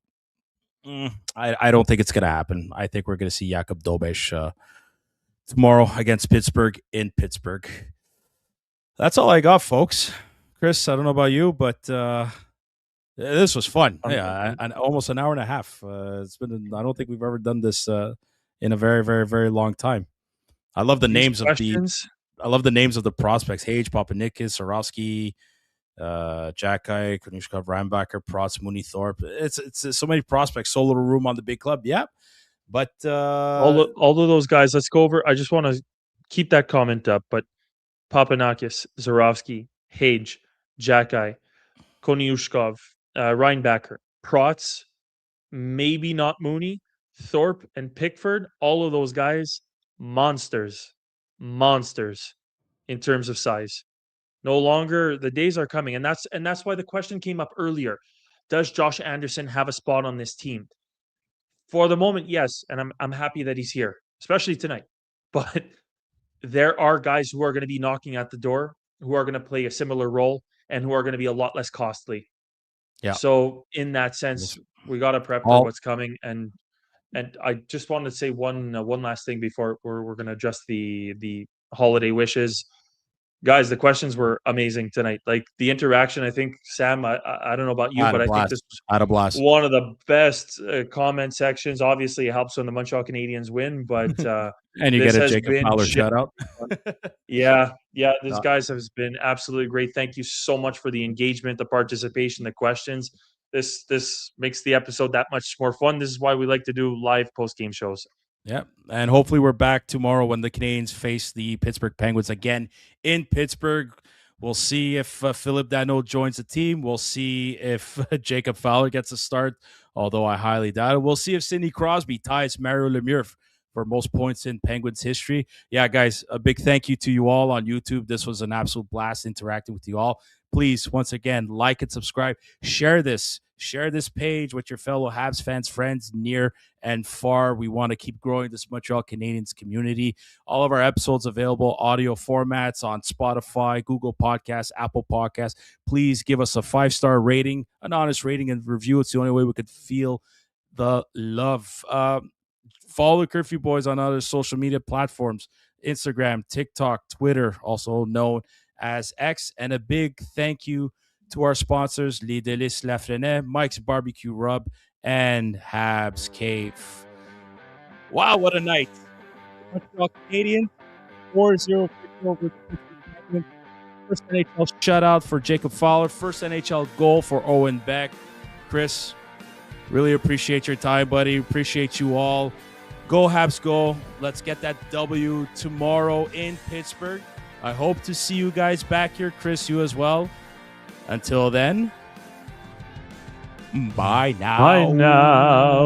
I don't think it's gonna happen. I think we're gonna see Jakub Dobeš tomorrow against Pittsburgh in Pittsburgh. That's all I got, folks. Chris, I don't know about you, but this was fun. Yeah, almost an hour and a half. It's been. I don't think we've ever done this in a very, very, very long time. I love the names of the prospects: Hage, Papanikis, Sorowski, Jacky, Konushkov, Rambacker, Protz, Mooney, Thorpe. It's so many prospects, so little room on the big club. Yeah, but all of those guys. Let's go over. I just want to keep that comment up, but Papanikis, Zorowski, Hage, Jacky, Koniushkov, Reinbacher, Protz, maybe not Mooney, Thorpe, and Pickford. All of those guys, monsters in terms of size. No longer, the days are coming, and that's why the question came up earlier. Does Josh Anderson have a spot on this team? For the moment, yes, and I'm happy that he's here, especially tonight. But there are guys who are going to be knocking at the door, who are going to play a similar role, and who are going to be a lot less costly. Yeah. So in that sense, we got to prep for what's coming. And I just wanted to say one last thing before we're going to address the holiday wishes. Guys, the questions were amazing tonight. Like the interaction, I think, Sam, I don't know about you, but I think this was one of the best comment sections. Obviously, it helps when the Montreal Canadiens win, but and you get a Jacob Fowler shout out. Yeah, these guys have been absolutely great. Thank you so much for the engagement, the participation, the questions. This makes the episode that much more fun. This is why we like to do live post-game shows. Yeah, and hopefully we're back tomorrow when the Canadiens face the Pittsburgh Penguins again in Pittsburgh. We'll see if Phillip Danault joins the team. We'll see if Jacob Fowler gets a start, although I highly doubt it. We'll see if Sidney Crosby ties Mario Lemieux for most points in Penguins history. Yeah, guys, a big thank you to you all on YouTube. This was an absolute blast interacting with you all. Please, once again, like and subscribe. Share this page with your fellow Habs fans, friends near and far. We want to keep growing this Montreal Canadiens community. All of our episodes available, audio formats on Spotify, Google Podcasts, Apple Podcasts. Please give us a 5-star rating, an honest rating and review. It's the only way we could feel the love. Follow the Curfew Boys on other social media platforms, Instagram, TikTok, Twitter, also known as X. And a big thank you to our sponsors, Les Délices Lafrenière, Mike's Barbecue Rub, and Habs Cave. Wow, what a night. Montreal Canadiens, 4-0 over the Penguins. First NHL shutout for Jacob Fowler. First NHL goal for Owen Beck. Chris, really appreciate your time, buddy. Appreciate you all. Go Habs, go. Let's get that W tomorrow in Pittsburgh. I hope to see you guys back here. Chris, you as well. Until then, bye now. Bye now.